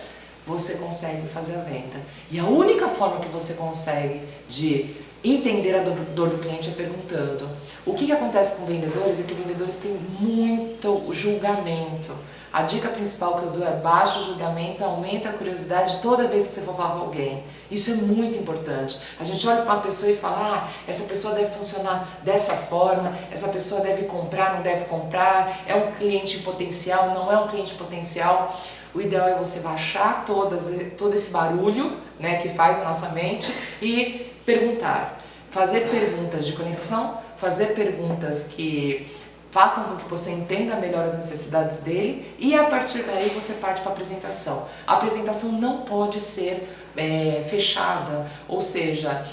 você consegue fazer a venda. E a única forma que você consegue de entender a dor do cliente é perguntando. O que acontece com vendedores é que vendedores têm muito julgamento. A dica principal que eu dou é baixa o julgamento, aumenta a curiosidade toda vez que você for falar com alguém. Isso é muito importante. A gente olha para uma pessoa e fala, essa pessoa deve funcionar dessa forma, essa pessoa deve comprar, não deve comprar, é um cliente potencial, não é um cliente potencial. O ideal é você baixar todo esse barulho, né, que faz a nossa mente e perguntar. Fazer perguntas de conexão, fazer perguntas que façam com que você entenda melhor as necessidades dele e a partir daí você parte para a apresentação. A apresentação não pode ser fechada, ou seja,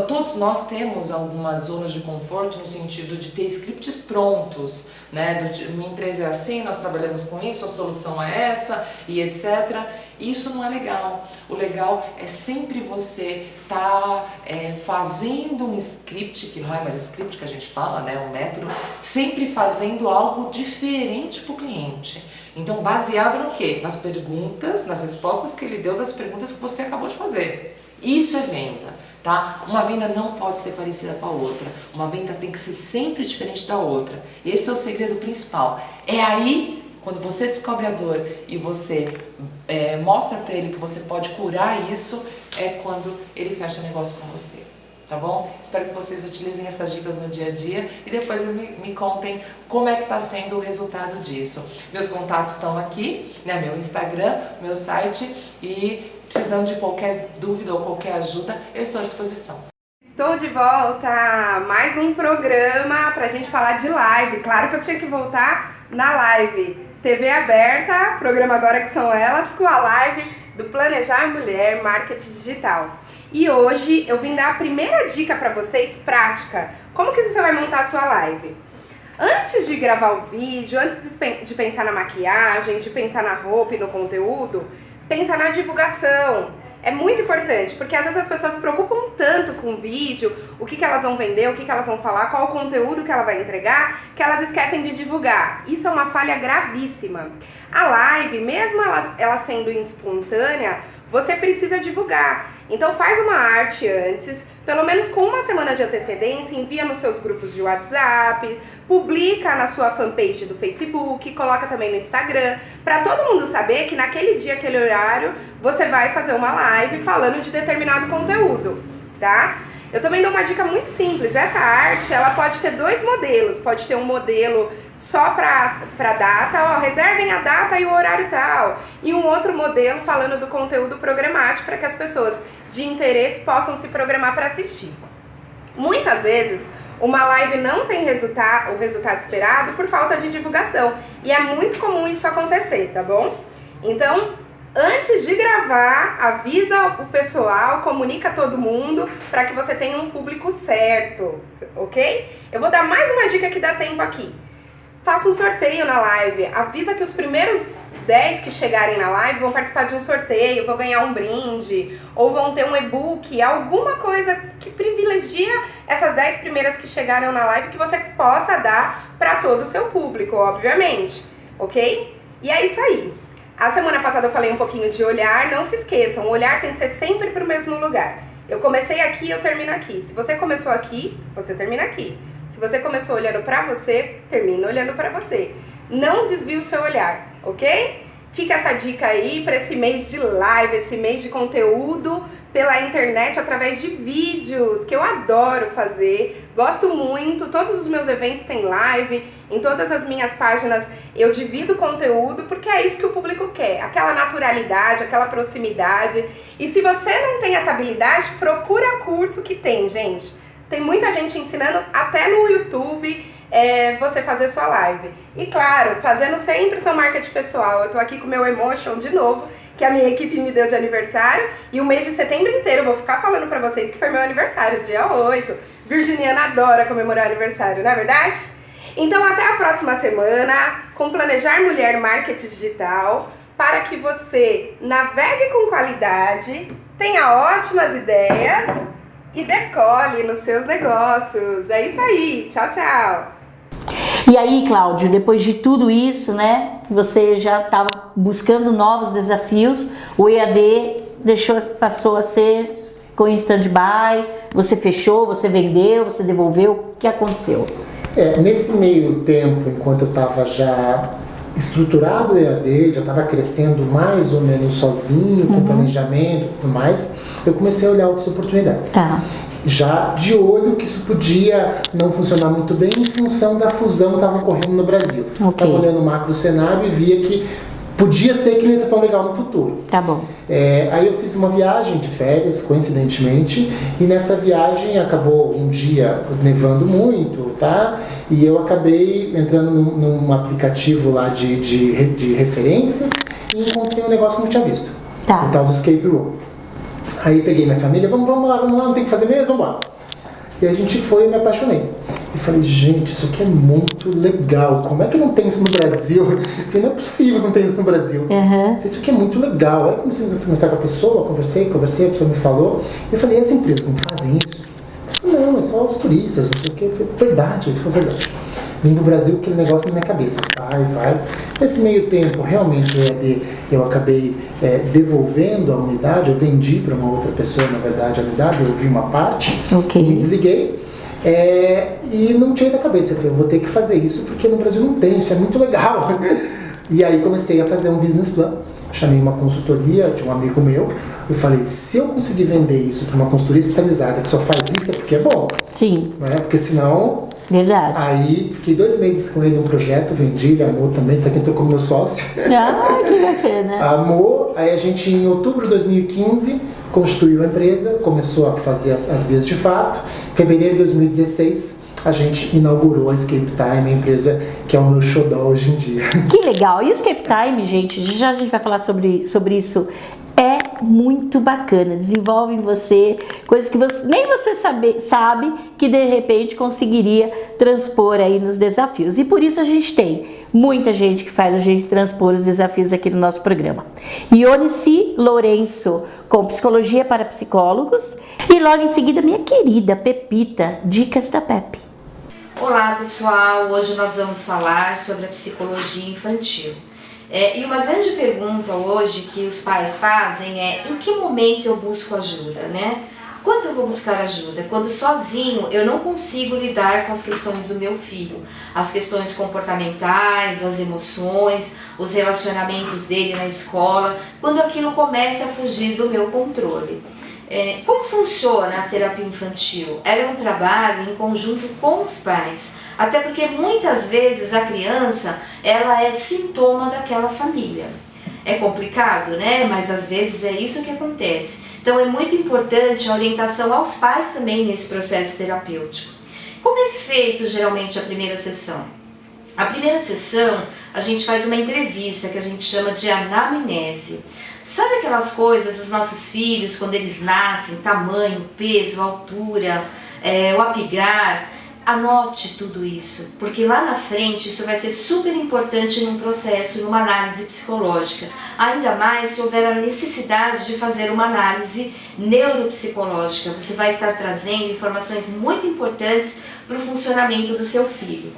todos nós temos algumas zonas de conforto no sentido de ter scripts prontos, né? Minha empresa é assim, nós trabalhamos com isso, a solução é essa e etc. Isso não é legal. O legal é sempre você estar fazendo um script, que não é mais script que a gente fala, né? Um método, sempre fazendo algo diferente para o cliente. Então, baseado no quê? Nas perguntas, nas respostas que ele deu das perguntas que você acabou de fazer. Isso é venda, tá? Uma venda não pode ser parecida com a outra. Uma venda tem que ser sempre diferente da outra. Esse é o segredo principal. É aí, quando você descobre a dor e você mostra para ele que você pode curar isso, é quando ele fecha negócio com você. Tá bom? Espero que vocês utilizem essas dicas no dia a dia e depois vocês me contem como é que está sendo o resultado disso. Meus contatos estão aqui, né? Meu Instagram, meu site, e precisando de qualquer dúvida ou qualquer ajuda, eu estou à disposição. Estou de volta, mais um programa pra gente falar de live. Claro que eu tinha que voltar na live. TV aberta, programa agora que são elas, com a live do Planejar Mulher Marketing Digital. E hoje eu vim dar a primeira dica para vocês, prática. Como que você vai montar a sua live? Antes de gravar o vídeo, antes de pensar na maquiagem, de pensar na roupa e no conteúdo, pensa na divulgação. É muito importante, porque às vezes as pessoas se preocupam tanto com o vídeo, o que elas vão vender, o que elas vão falar, qual o conteúdo que ela vai entregar, que elas esquecem de divulgar. Isso é uma falha gravíssima. A live, mesmo ela sendo espontânea, você precisa divulgar. Então faz uma arte antes, pelo menos com uma semana de antecedência, envia nos seus grupos de WhatsApp, publica na sua fanpage do Facebook, coloca também no Instagram, para todo mundo saber que naquele dia, aquele horário, você vai fazer uma live falando de determinado conteúdo, tá? Eu também dou uma dica muito simples. Essa arte, ela pode ter dois modelos. Pode ter um modelo só para data, ó, reservem a data e o horário tal. E um outro modelo falando do conteúdo programático para que as pessoas de interesse possam se programar para assistir. Muitas vezes, uma live não tem o resultado esperado por falta de divulgação. E é muito comum isso acontecer, tá bom? Então, antes de gravar, avisa o pessoal, comunica todo mundo para que você tenha um público certo, ok? Eu vou dar mais uma dica que dá tempo aqui. Faça um sorteio na live, avisa que os primeiros 10 que chegarem na live vão participar de um sorteio, vão ganhar um brinde, ou vão ter um e-book, alguma coisa que privilegia essas 10 primeiras que chegaram na live que você possa dar para todo o seu público, obviamente, ok? E é isso aí. A semana passada eu falei um pouquinho de olhar, não se esqueçam, o olhar tem que ser sempre para o mesmo lugar. Eu comecei aqui, eu termino aqui. Se você começou aqui, você termina aqui. Se você começou olhando para você, termina olhando para você. Não desvie o seu olhar, ok? Fica essa dica aí para esse mês de live, esse mês de conteúdo pela internet através de vídeos, que eu adoro fazer, gosto muito. Todos os meus eventos têm live, em todas as minhas páginas eu divido conteúdo, porque é isso que o público quer, aquela naturalidade, aquela proximidade. E se você não tem essa habilidade, procura curso que tem, gente. Tem muita gente ensinando até no YouTube você fazer sua live. E claro, fazendo sempre seu marketing pessoal. Eu tô aqui com o meu Emotion de novo, que a minha equipe me deu de aniversário, e o mês de setembro inteiro eu vou ficar falando pra vocês que foi meu aniversário, dia 8. Virginiana adora comemorar aniversário, não é verdade? Então até a próxima semana com Planejar Mulher Marketing Digital, para que você navegue com qualidade, tenha ótimas ideias e decole nos seus negócios. É isso aí, tchau, tchau! E aí, Cláudio, depois de tudo isso, né, você já estava buscando novos desafios, o EAD passou a ser com stand-by, você fechou, você vendeu, você devolveu, o que aconteceu? Nesse meio tempo, enquanto eu estava já estruturado o EAD, já estava crescendo mais ou menos sozinho, com planejamento e tudo mais, eu comecei a olhar outras oportunidades. Tá. Já de olho que isso podia não funcionar muito bem em função da fusão que estava ocorrendo no Brasil. Estava olhando o macro cenário e via que podia ser que não ia ser tão legal no futuro. Tá bom. Aí eu fiz uma viagem de férias, coincidentemente, e nessa viagem acabou um dia nevando muito, tá? E eu acabei entrando num aplicativo lá de referências e encontrei um negócio que eu não tinha visto. Tá. O tal do Escape Room. Aí peguei minha família, vamos lá, não tem o que fazer mesmo, vamos lá. E a gente foi e me apaixonei. E falei, gente, isso aqui é muito legal. Como é que não tem isso no Brasil? Eu falei, não é possível que não tenha isso no Brasil. Isso aqui é muito legal. Aí comecei a conversar com a pessoa, conversei, a pessoa me falou. E eu falei, as empresas não fazem isso? Eu falei, não, é só os turistas, não sei o que. Eu falei, verdade, ele falou, verdade. Vim pro Brasil aquele negócio na minha cabeça, vai. Nesse meio tempo, realmente, eu acabei devolvendo a unidade, eu vendi para uma outra pessoa, na verdade, a unidade, eu vi uma parte, me desliguei. E não tinha da cabeça, eu falei, eu vou ter que fazer isso porque no Brasil não tem, isso é muito legal. E aí comecei a fazer um business plan, chamei uma consultoria de um amigo meu, eu falei, se eu conseguir vender isso para uma consultoria especializada que só faz isso é porque é bom. Sim. Não é? Porque senão... Verdade. Aí fiquei 2 meses com ele no projeto, vendi, ele amou também, tá aqui, entrou como meu sócio. Ah, que bacana. Amou, aí a gente em outubro de 2015 constituiu a empresa, começou a fazer as vias de fato. Em fevereiro de 2016 a gente inaugurou a Escape Time, a empresa que é o meu xodó hoje em dia. Que legal! E o Escape Time, gente, já a gente vai falar sobre isso, é muito bacana, desenvolve em você coisas que nem você sabe que de repente conseguiria transpor aí nos desafios. E por isso a gente tem muita gente que faz a gente transpor os desafios aqui no nosso programa. Ionice Lourenço, com Psicologia para Psicólogos, e logo em seguida minha querida Pepita, Dicas da Pepe. Olá pessoal, hoje nós vamos falar sobre a psicologia infantil. E uma grande pergunta hoje que os pais fazem é: em que momento eu busco ajuda, né? Quando eu vou buscar ajuda? Quando sozinho eu não consigo lidar com as questões do meu filho, as questões comportamentais, as emoções, os relacionamentos dele na escola, quando aquilo começa a fugir do meu controle. Como funciona a terapia infantil? Ela é um trabalho em conjunto com os pais, até porque muitas vezes a criança ela é sintoma daquela família. É complicado, né? Mas às vezes é isso que acontece. Então é muito importante a orientação aos pais também nesse processo terapêutico. Como é feito geralmente a primeira sessão? A primeira sessão a gente faz uma entrevista que a gente chama de anamnese. Sabe aquelas coisas dos nossos filhos quando eles nascem, tamanho, peso, altura, o apigar? Anote tudo isso, porque lá na frente isso vai ser super importante num processo, numa análise psicológica. Ainda mais se houver a necessidade de fazer uma análise neuropsicológica. Você vai estar trazendo informações muito importantes para o funcionamento do seu filho.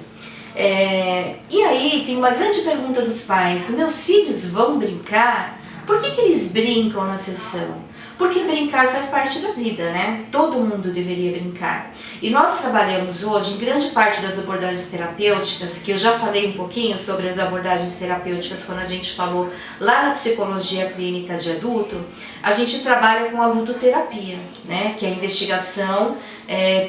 E aí tem uma grande pergunta dos pais: meus filhos vão brincar? Por que eles brincam na sessão? Porque brincar faz parte da vida, né? Todo mundo deveria brincar. E nós trabalhamos hoje, em grande parte das abordagens terapêuticas, que eu já falei um pouquinho sobre as abordagens terapêuticas quando a gente falou lá na psicologia clínica de adulto, a gente trabalha com a ludoterapia, né? Que é a investigação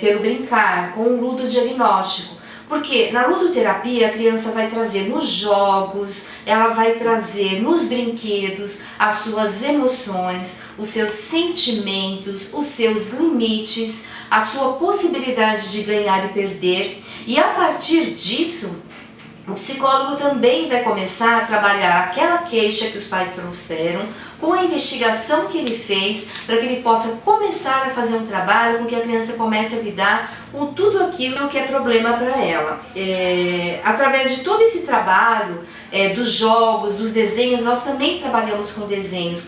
pelo brincar, com o ludodiagnóstico. Porque na ludoterapia a criança vai trazer nos jogos, ela vai trazer nos brinquedos as suas emoções, os seus sentimentos, os seus limites, a sua possibilidade de ganhar e perder. E a partir disso, o psicólogo também vai começar a trabalhar aquela queixa que os pais trouxeram, com a investigação que ele fez, para que ele possa começar a fazer um trabalho com que a criança comece a lidar com tudo aquilo que é problema para ela. Através de todo esse trabalho, dos jogos, dos desenhos, nós também trabalhamos com desenhos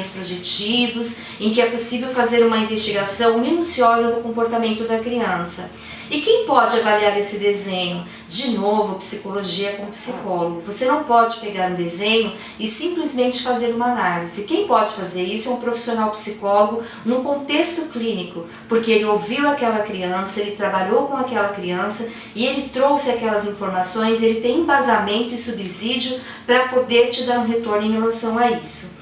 projetivos, em que é possível fazer uma investigação minuciosa do comportamento da criança. E quem pode avaliar esse desenho? De novo, psicologia com psicólogo. Você não pode pegar um desenho e simplesmente fazer uma análise. Quem pode fazer isso é um profissional psicólogo no contexto clínico, porque ele ouviu aquela criança, ele trabalhou com aquela criança e ele trouxe aquelas informações, ele tem embasamento e subsídio para poder te dar um retorno em relação a isso.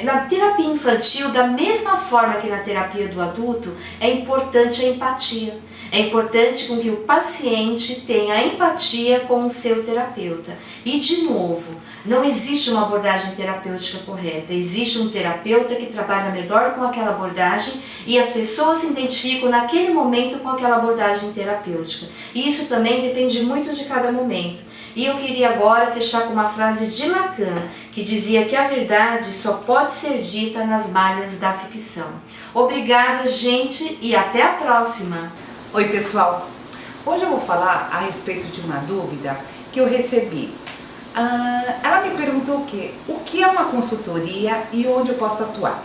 Na terapia infantil, da mesma forma que na terapia do adulto, é importante a empatia. É importante com que o paciente tenha empatia com o seu terapeuta. E de novo, não existe uma abordagem terapêutica correta. Existe um terapeuta que trabalha melhor com aquela abordagem e as pessoas se identificam naquele momento com aquela abordagem terapêutica. E isso também depende muito de cada momento. E eu queria agora fechar com uma frase de Lacan, que dizia que a verdade só pode ser dita nas malhas da ficção. Obrigada, gente, e até a próxima! Oi, pessoal! Hoje eu vou falar a respeito de uma dúvida que eu recebi. Ela me perguntou o que é uma consultoria e onde eu posso atuar.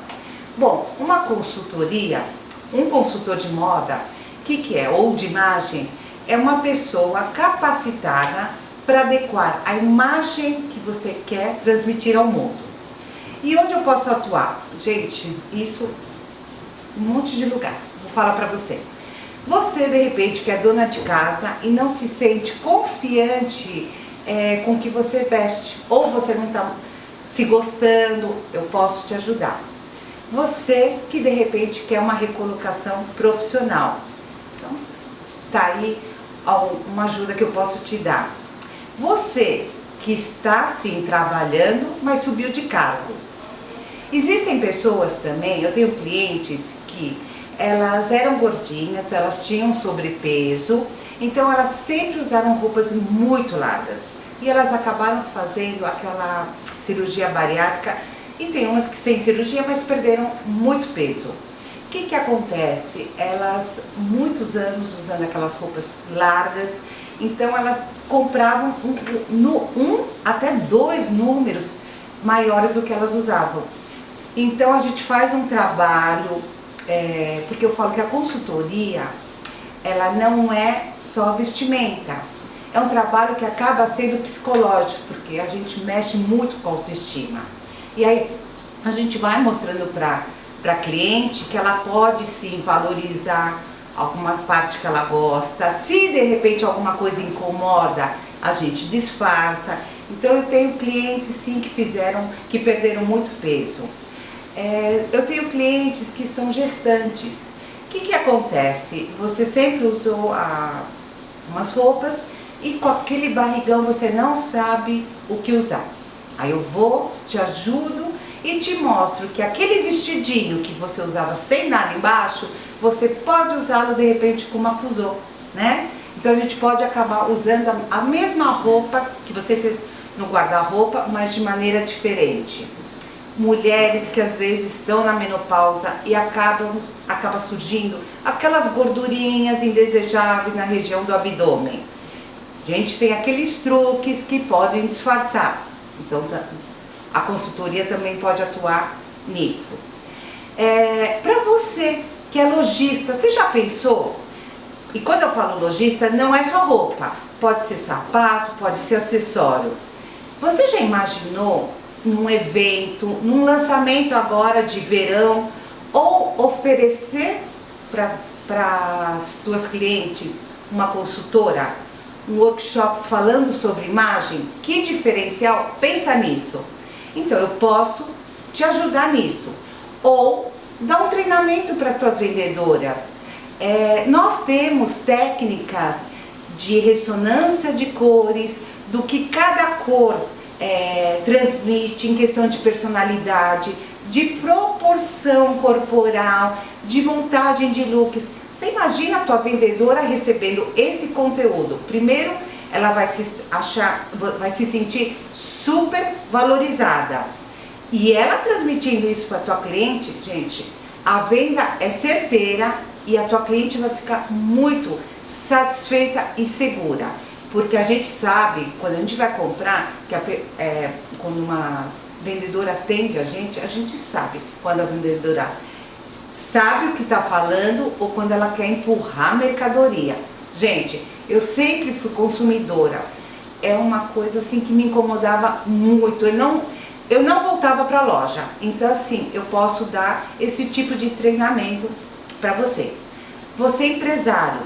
Bom, uma consultoria, um consultor de moda, o que é? Ou de imagem, é uma pessoa capacitada para adequar a imagem que você quer transmitir ao mundo. E onde eu posso atuar? Gente, isso, um monte de lugar. Vou falar para você. Você, de repente, que é dona de casa e não se sente confiante com o que você veste, ou você não está se gostando, eu posso te ajudar. Você que, de repente, quer uma recolocação profissional. Então, tá aí uma ajuda que eu posso te dar. Você que está, sim, trabalhando, mas subiu de cargo. Existem pessoas também, eu tenho clientes que elas eram gordinhas, elas tinham sobrepeso, então elas sempre usaram roupas muito largas. E elas acabaram fazendo aquela cirurgia bariátrica, e tem umas que sem cirurgia, mas perderam muito peso. O que acontece? Elas, muitos anos usando aquelas roupas largas, então elas compravam um até 2 números maiores do que elas usavam. Então a gente faz um trabalho, porque eu falo que a consultoria, ela não é só vestimenta. É um trabalho que acaba sendo psicológico, porque a gente mexe muito com a autoestima. E aí a gente vai mostrando para a cliente que ela pode sim valorizar alguma parte que ela gosta. Se de repente alguma coisa incomoda, a gente disfarça. Então eu tenho clientes sim que perderam muito peso. Eu tenho clientes que são gestantes. O que acontece? Você sempre usou umas roupas e com aquele barrigão você não sabe o que usar. Aí eu vou, te ajudo e te mostro que aquele vestidinho que você usava sem nada embaixo, você pode usá-lo de repente com uma fusô, né? Então a gente pode acabar usando a mesma roupa que você tem no guarda-roupa, mas de maneira diferente. Mulheres que às vezes estão na menopausa e acaba surgindo aquelas gordurinhas indesejáveis na região do abdômen. A gente tem aqueles truques que podem disfarçar. Então a consultoria também pode atuar nisso. Para você que é lojista, você já pensou? E quando eu falo lojista, não é só roupa. Pode ser sapato, pode ser acessório. Você já imaginou num evento, num lançamento agora de verão, ou oferecer para as tuas clientes uma consultora, um workshop falando sobre imagem? Que diferencial? Pensa nisso. Então eu posso te ajudar nisso. Ou dar um treinamento para as tuas vendedoras. Nós temos técnicas de ressonância de cores, do que cada cor transmite em questão de personalidade, de proporção corporal, de montagem de looks. Você imagina a tua vendedora recebendo esse conteúdo? Primeiro, ela vai se sentir super valorizada. E ela transmitindo isso para a tua cliente, gente, a venda é certeira e a tua cliente vai ficar muito satisfeita e segura. Porque a gente sabe, quando a gente vai comprar, quando uma vendedora atende a gente sabe quando a vendedora sabe o que está falando ou quando ela quer empurrar mercadoria. Gente, eu sempre fui consumidora. É uma coisa assim que me incomodava muito. Eu não voltava para a loja. Então assim, eu posso dar esse tipo de treinamento para você. Você empresário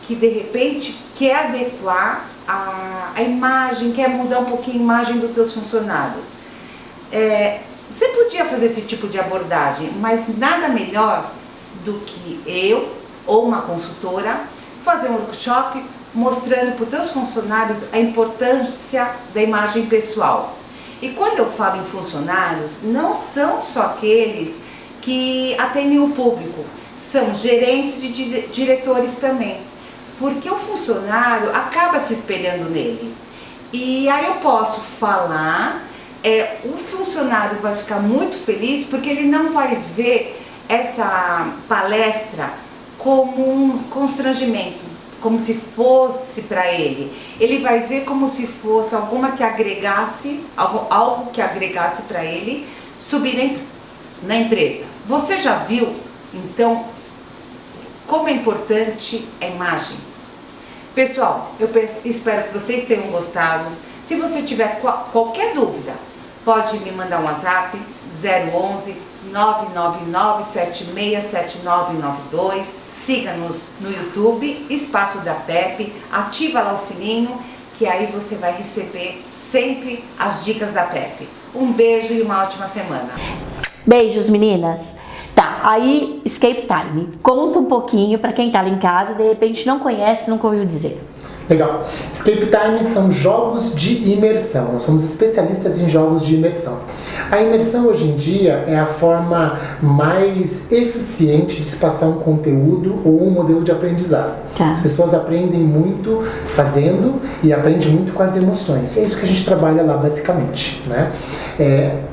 que de repente quer adequar a imagem, quer mudar um pouquinho a imagem dos teus funcionários. Você podia fazer esse tipo de abordagem, mas nada melhor do que eu ou uma consultora fazer um workshop mostrando para os teus funcionários a importância da imagem pessoal. E quando eu falo em funcionários, não são só aqueles que atendem o público, são gerentes e diretores também, porque o funcionário acaba se espelhando nele. E aí eu posso falar, o funcionário vai ficar muito feliz porque ele não vai ver essa palestra como um constrangimento, como se fosse para ele. Ele vai ver como se fosse algo que agregasse para ele subir na empresa. Você já viu, então, como é importante a imagem? Pessoal, eu espero que vocês tenham gostado. Se você tiver qualquer dúvida, pode me mandar um WhatsApp 011 999767992. Siga-nos no YouTube, Espaço da Pepe, ativa lá o sininho, que aí você vai receber sempre as dicas da Pepe. Um beijo e uma ótima semana. Beijos, meninas. Tá, aí Escape Time. Conta um pouquinho para quem tá lá em casa e de repente não conhece, nunca ouviu dizer. Legal. Escape Time são jogos de imersão. Nós somos especialistas em jogos de imersão. A imersão hoje em dia é a forma mais eficiente de se passar um conteúdo ou um modelo de aprendizado. Tá. As pessoas aprendem muito fazendo e aprendem muito com as emoções. É isso que a gente trabalha lá basicamente, né?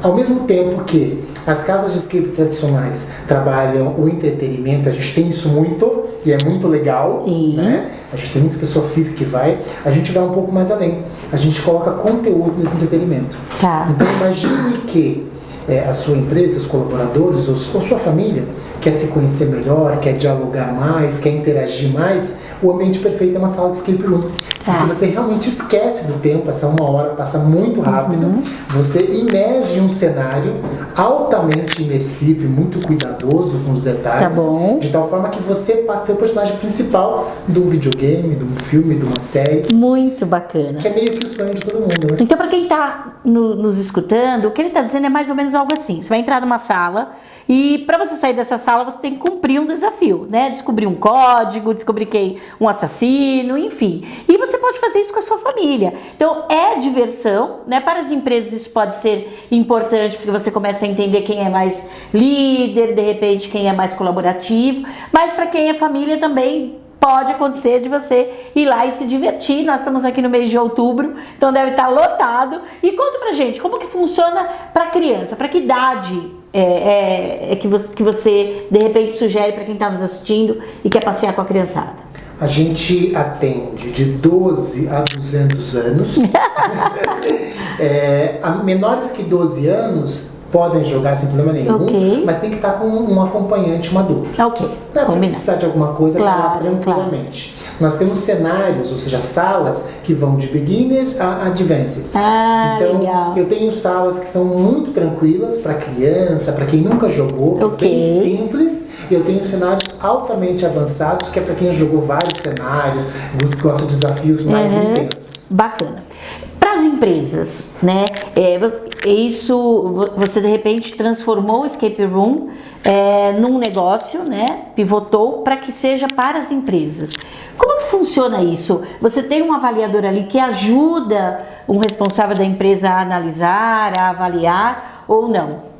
Ao mesmo tempo que as casas de escape tradicionais trabalham o entretenimento, a gente tem isso muito e é muito legal, né? A gente tem muita pessoa física que vai, a gente vai um pouco mais além. A gente coloca conteúdo nesse entretenimento. Tá. Então imagine que a sua empresa, os colaboradores ou sua família quer se conhecer melhor, quer dialogar mais, quer interagir mais, o ambiente perfeito é uma sala de escape room. Tá. Porque você realmente esquece do tempo, essa 1 hora passa muito rápido, você imerge em um cenário altamente imersivo e muito cuidadoso com os detalhes, Tá bom. de tal forma que você passa a ser o personagem principal de um videogame, de um filme, de uma série. Muito bacana. Que é meio que o sonho de todo mundo, né? Então, para quem tá nos escutando, o que ele tá dizendo é mais ou menos algo assim. Você vai entrar numa sala e para você sair dessa sala, você tem que cumprir um desafio, né? Descobrir um código, descobrir um assassino, enfim. E você pode fazer isso com a sua família. Então, é diversão, né? Para as empresas isso pode ser importante, porque você começa a entender quem é mais líder, de repente quem é mais colaborativo. Mas para quem é família também pode acontecer de você ir lá e se divertir. Nós estamos aqui no mês de outubro, então deve estar lotado. E conta pra gente, como que funciona para criança? Para que idade que você de repente sugere para quem está nos assistindo e quer passear com a criançada? A gente atende de 12 a 200 anos. Menores que 12 anos podem jogar sem problema nenhum, mas tem que estar com um acompanhante, um adulto. Ok, para precisar de alguma coisa, claro, tranquilamente. Claro. Nós temos cenários, ou seja, salas que vão de beginner a advanced. Então, legal. eu tenho salas que são muito tranquilas para criança, para quem nunca jogou, bem simples. E eu tenho cenários altamente avançados, que é para quem jogou vários cenários, gosta de desafios mais intensos. Bacana. Para as empresas, né? Você de repente transformou o escape room num negócio, né? Pivotou para que seja para as empresas. Como que funciona isso? Você tem um avaliador ali que ajuda um responsável da empresa a analisar, a avaliar ou não?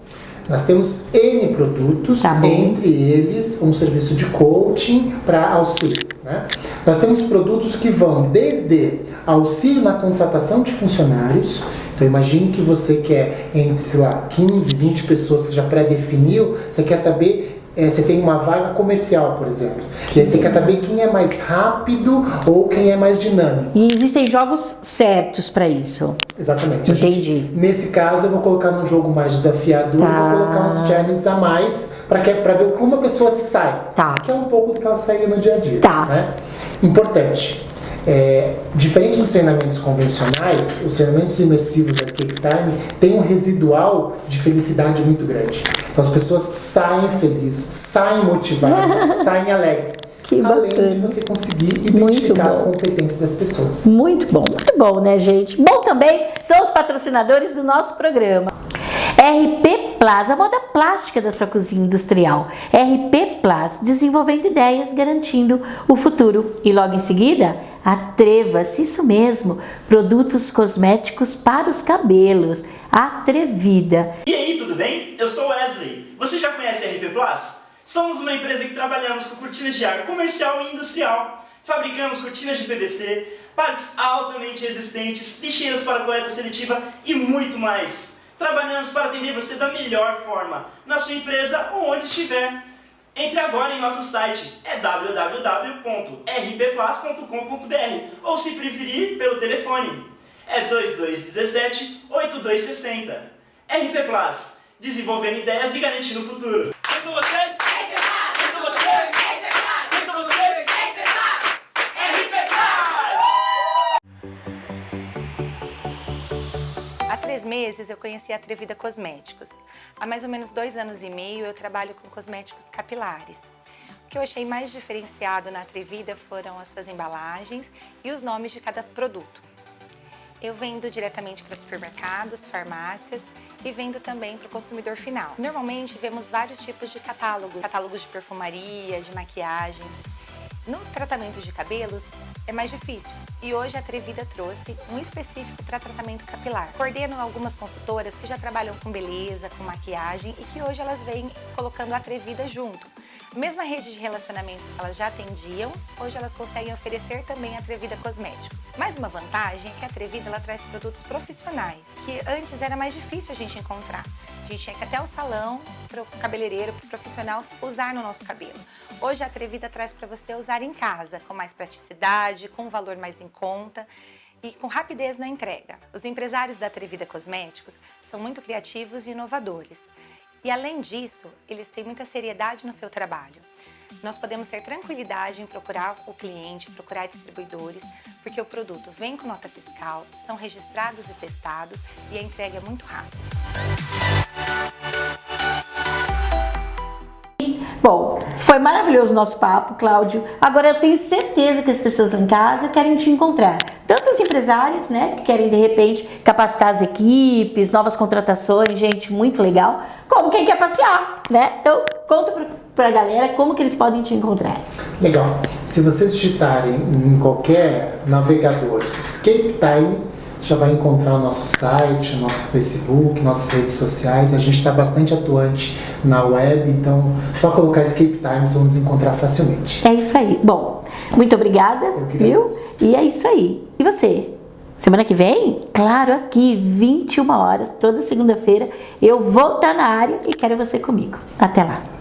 Nós temos N produtos, entre eles um serviço de coaching para auxílio, né? Nós temos produtos que vão desde auxílio na contratação de funcionários. Então imagine que você quer entre, 15, 20 pessoas que você já pré-definiu, você quer saber, você tem uma vaga comercial, por exemplo. E aí você quer saber quem é mais rápido ou quem é mais dinâmico. E existem jogos certos para isso. Exatamente. Entendi. Nesse caso, eu vou colocar num jogo mais desafiador, vou colocar uns challenges a mais para ver como a pessoa se sai. Que é um pouco do que ela sai no dia a dia. Né? Importante. Diferente dos treinamentos convencionais, os treinamentos imersivos da Escape Time têm um residual de felicidade muito grande. Então as pessoas saem felizes, saem motivadas, saem alegres. Além de você conseguir identificar as competências das pessoas. Muito bom, né, gente? Bom também são os patrocinadores do nosso programa. RP Plus, a moda plástica da sua cozinha industrial. RP Plus, desenvolvendo ideias, garantindo o futuro. E logo em seguida, Atreva-se, isso mesmo, produtos cosméticos para os cabelos. Atrevida. E aí, tudo bem? Eu sou Wesley. Você já conhece a RP Plus? Somos uma empresa que trabalhamos com cortinas de ar comercial e industrial. Fabricamos cortinas de PVC, partes altamente resistentes, lixeiras para coleta seletiva e muito mais. Trabalhamos para atender você da melhor forma, na sua empresa ou onde estiver. Entre agora em nosso site, www.rpplus.com.br ou se preferir, pelo telefone. 2217-8260. RP Plus, desenvolvendo ideias e garantindo o futuro. Quem são vocês? Quem são vocês? Quem são vocês? RP Plus! meses eu conheci a Atrevida Cosméticos. Há mais ou menos 2 anos e meio eu trabalho com cosméticos capilares. O que eu achei mais diferenciado na Atrevida foram as suas embalagens e os nomes de cada produto. Eu vendo diretamente para supermercados, farmácias e vendo também para o consumidor final. Normalmente vemos vários tipos de catálogos de perfumaria, de maquiagem. No tratamento de cabelos é mais difícil e hoje a Atrevida trouxe um específico para tratamento capilar. Coordeno algumas consultoras que já trabalham com beleza, com maquiagem e que hoje elas vêm colocando a Atrevida junto. A mesma rede de relacionamentos que elas já atendiam, hoje elas conseguem oferecer também a Atrevida Cosméticos. Mais uma vantagem é que a Atrevida ela traz produtos profissionais, que antes era mais difícil a gente encontrar. A gente tinha que ir até o salão, para o cabeleireiro, para o profissional usar no nosso cabelo. Hoje a Atrevida traz para você usar em casa, com mais praticidade, com um valor mais em conta e com rapidez na entrega. Os empresários da Atrevida Cosméticos são muito criativos e inovadores. E além disso, eles têm muita seriedade no seu trabalho. Nós podemos ter tranquilidade em procurar o cliente, procurar distribuidores, porque o produto vem com nota fiscal, são registrados e testados e a entrega é muito rápida. Bom, foi maravilhoso o nosso papo, Cláudio. Agora eu tenho certeza que as pessoas lá em casa querem te encontrar. Tanto os empresários, né, que querem de repente capacitar as equipes, novas contratações, gente, muito legal, como quem quer passear, né? Então, conta pra galera como que eles podem te encontrar. Legal. Se vocês digitarem em qualquer navegador Escape Time, já vai encontrar o nosso site, o nosso Facebook, nossas redes sociais. A gente está bastante atuante na web, então só colocar Escape Times vamos encontrar facilmente. É isso aí. Bom, muito obrigada, viu? E é isso aí. E você? Semana que vem? Claro, aqui, 21 horas, toda segunda-feira, eu vou estar na área e quero você comigo. Até lá.